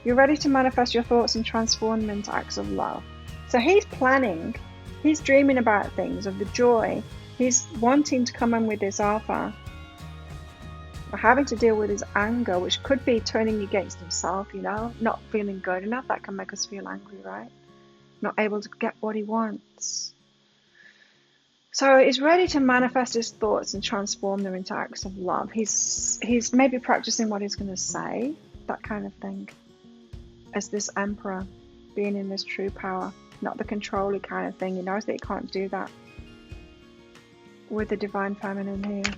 You're ready to manifest your thoughts and transform them into acts of love. So he's planning. He's dreaming about things, of the joy. He's wanting to come in with this offer. Having to deal with his anger, which could be turning against himself, not feeling good enough. That can make us feel angry, right? Not able to get what he wants. So he's ready to manifest his thoughts and transform them into acts of love. He's maybe practicing what he's going to say, that kind of thing, as this emperor, being in this true power, not the controlling kind of thing. He knows that he can't do that with the divine feminine here.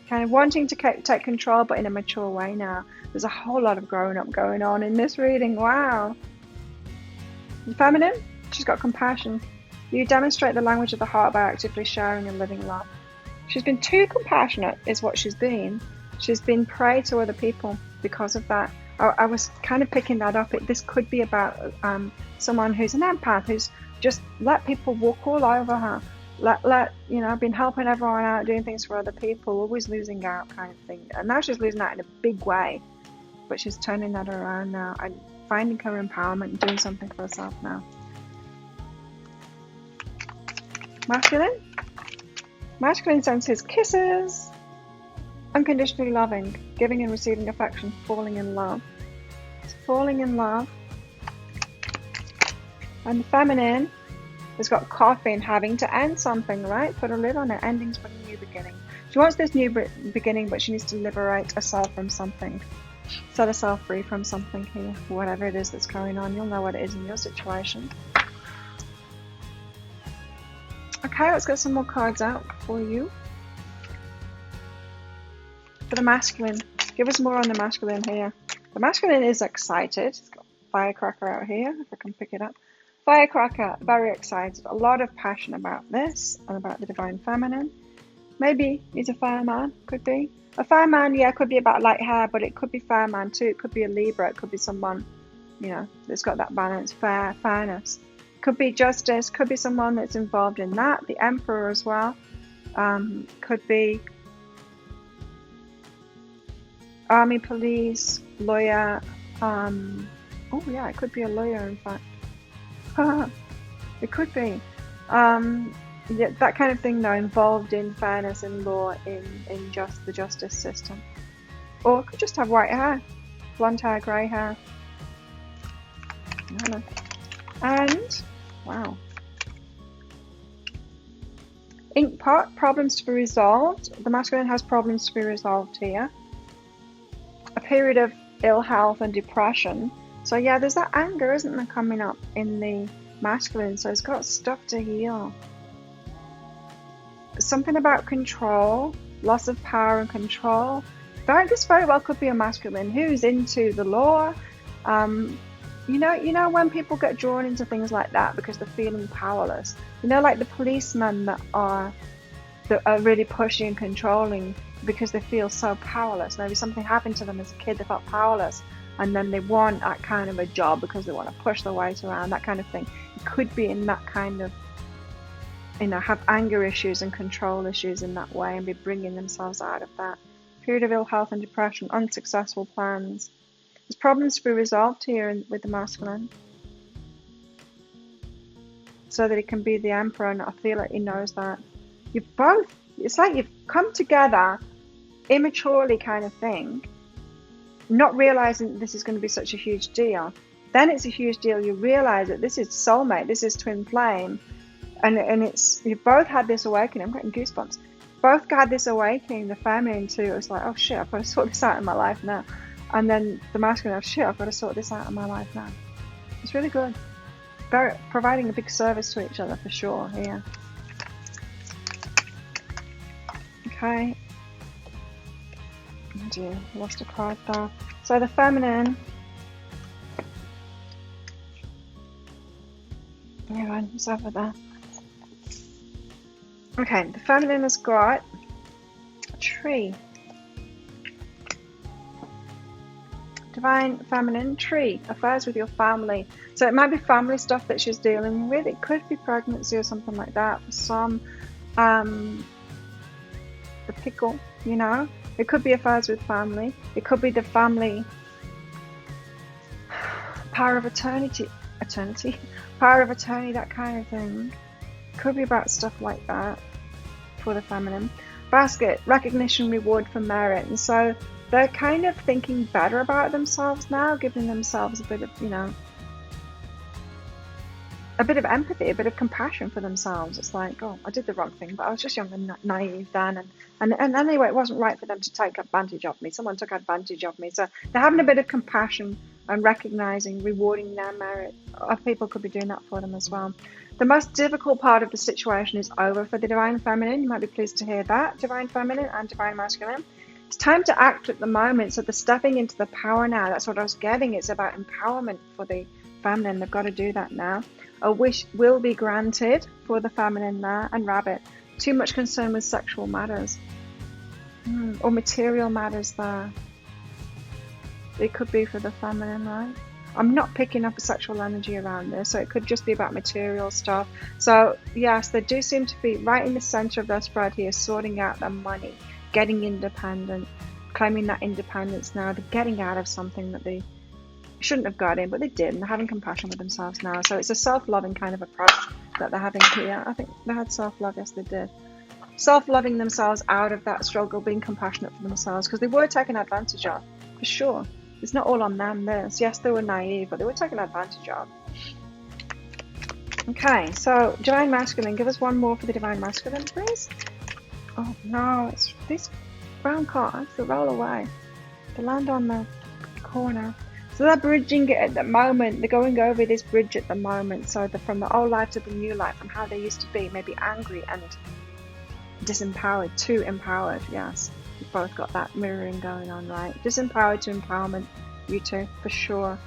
Kind of wanting to take control, but in a mature way now. There's a whole lot of growing up going on in this reading. Wow. The feminine, she's got compassion. You demonstrate the language of the heart by actively sharing and living love. She's been too compassionate, is what she's been. She's been prey to other people because of that. I was kind of picking that up. This could be about someone who's an empath, who's just let people walk all over her. Been helping everyone out, doing things for other people, always losing out kind of thing. And now she's losing out in a big way. But she's turning that around now and finding her empowerment and doing something for herself now. Masculine. Masculine senses kisses. Unconditionally loving, giving and receiving affection, falling in love. It's falling in love. And the feminine has got coffee and having to end something, right? Put a lid on it. Endings for a new beginning. She wants this new beginning, but she needs to liberate herself from something. Set yourself free from something here, whatever it is that's going on. You'll know what it is in your situation. Okay, let's get some more cards out for you. For the masculine, give us more on the masculine here. The masculine is excited. It's got firecracker out here, if I can pick it up. Firecracker, very excited. A lot of passion about this and about the divine feminine. Maybe he's a fireman, could be. A fireman, yeah, could be about light hair, but it could be fireman too. It could be a Libra. It could be someone, you know, that's got that balance, fairness. Could be justice. Could be someone that's involved in that. The Emperor as well. Could be army, police, lawyer. Oh yeah, it could be a lawyer, in fact. It could be. Yeah, that kind of thing though, involved in fairness and law in just the justice system. Or it could just have white hair, blonde hair, grey hair. I don't know. And wow. Ink pot, problems to be resolved. The masculine has problems to be resolved here. A period of ill health and depression. So yeah, there's that anger, isn't there, coming up in the masculine. So it's got stuff to heal. Something about control, loss of power and control. This very well could be a masculine who's into the law. You know when people get drawn into things like that because they're feeling powerless. You know, like the policemen that are really pushing and controlling because they feel so powerless. Maybe something happened to them as a kid, they felt powerless, and then they want that kind of a job because they want to push their weight around, that kind of thing. It could be in that kind of, you know, have anger issues and control issues in that way and be bringing themselves out of that. Period of ill health and depression, unsuccessful plans. There's problems to be resolved here with the masculine. So that it can be the Emperor, and I feel like he knows that. You both, it's like you've come together immaturely kind of thing, not realizing that this is going to be such a huge deal. Then it's a huge deal. You realize that this is soulmate, this is twin flame. And it's, you both had this awakening. I'm getting goosebumps. Both had this awakening, the feminine too. It was like, oh shit, I've got to sort this out in my life now. And then the masculine, oh shit, I've got to sort this out in my life now. It's really good. Providing a big service to each other for sure here. Okay. Oh dear, lost a card there. So the feminine. Hang on, it's over there. Okay, the feminine has got a tree. Divine feminine tree, affairs with your family. So it might be family stuff that she's dealing with. It could be pregnancy or something like that for some. The pickle, you know. It could be affairs with family. It could be the family power of eternity, power of attorney, that kind of thing. Could be about stuff like that for the feminine. Basket, recognition, reward for merit. And so they're kind of thinking better about themselves now, giving themselves a bit of, you know, a bit of empathy, a bit of compassion for themselves. It's like, oh, I did the wrong thing, but I was just young and naive then. And anyway, it wasn't right for them to take advantage of me. Someone took advantage of me. So they're having a bit of compassion and recognizing, rewarding their merit. Other people could be doing that for them as well. The most difficult part of the situation is over for the Divine Feminine. You might be pleased to hear that, Divine Feminine and Divine Masculine. It's time to act at the moment. So they're stepping into the power now. That's what I was getting. It's about empowerment for the feminine. They've got to do that now. A wish will be granted for the feminine there. And Rabbit, too much concern with sexual matters or material matters there. It could be for the feminine, right? I'm not picking up a sexual energy around this, so it could just be about material stuff. So yes, they do seem to be right in the center of their spread here, sorting out their money, getting independent, claiming that independence now. They're getting out of something that they shouldn't have got in, but they did, and they're having compassion with themselves now. So it's a self-loving kind of approach that they're having here. I think they had self-love, yes they did. Self-loving themselves out of that struggle, being compassionate for themselves, because they were taken advantage of, for sure. It's not all on them, this. Yes, they were naive, but they were taken advantage of. Okay, so Divine Masculine, give us one more for the Divine Masculine, please. Oh no, it's these brown cards, they roll away. They land on the corner. So they're bridging it at the moment. They're going over this bridge at the moment. So from the old life to the new life, from how they used to be, maybe angry and disempowered to empowered. Yes, you've both got that mirroring going on, right? Disempowered to empowerment, you two, for sure.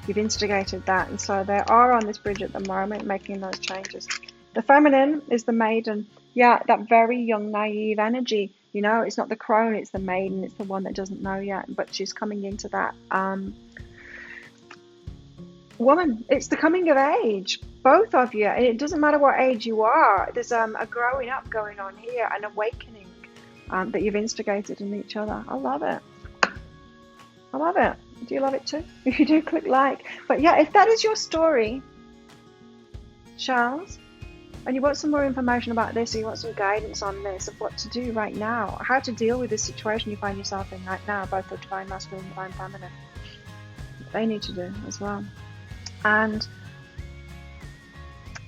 You've instigated that, and so they are on this bridge at the moment, making those changes. The feminine is the maiden. Yeah, that very young, naive energy. You know, it's not the crone, it's the maiden. It's the one that doesn't know yet, but she's coming into that woman. It's the coming of age, both of you. And it doesn't matter what age you are. There's a growing up going on here, an awakening that you've instigated in each other. I love it. I love it. Do you love it too? If you do, click like. But yeah, if that is your story, Charles, and you want some more information about this, or you want some guidance on this, of what to do right now, how to deal with this situation you find yourself in right now, both the divine masculine and divine feminine, they need to do as well. And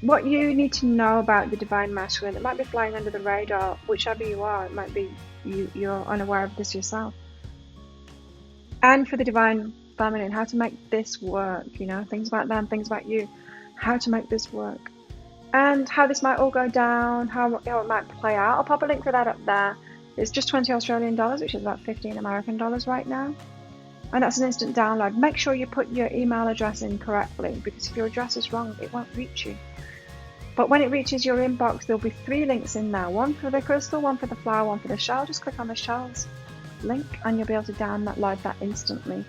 what you need to know about the divine masculine, it might be flying under the radar, whichever you are. It might be you're unaware of this yourself. And for the divine feminine, how to make this work, you know, things about them, things about you, how to make this work, and how this might all go down, how it might play out. I'll pop a link for that up there. It's just 20 Australian dollars, which is about 15 American dollars right now. And that's an instant download. Make sure you put your email address in correctly, because if your address is wrong, it won't reach you. But when it reaches your inbox, there'll be 3 links in there. One for the crystal, one for the flower, one for the shell. Just click on the shells link and you'll be able to download that instantly.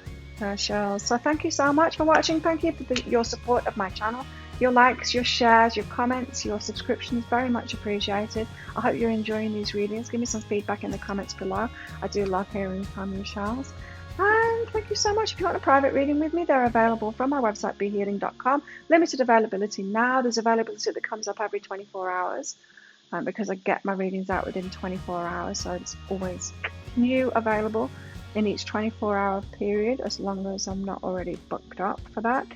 Shells. So thank you so much for watching. Thank you for your support of my channel. Your likes, your shares, your comments, your subscriptions, very much appreciated. I hope you're enjoying these readings. Give me some feedback in the comments below. I do love hearing from you, Shells. And thank you so much. If you want a private reading with me, they're available from my website, behealing.com. Limited availability now. There's availability that comes up every 24 hours because I get my readings out within 24 hours. So it's always new available in each 24-hour period, as long as I'm not already booked up for that.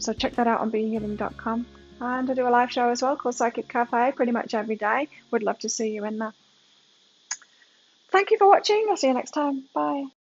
So check that out on behealing.com. And I do a live show as well called Psychic Cafe pretty much every day. Would love to see you in there. Thank you for watching. I'll see you next time. Bye.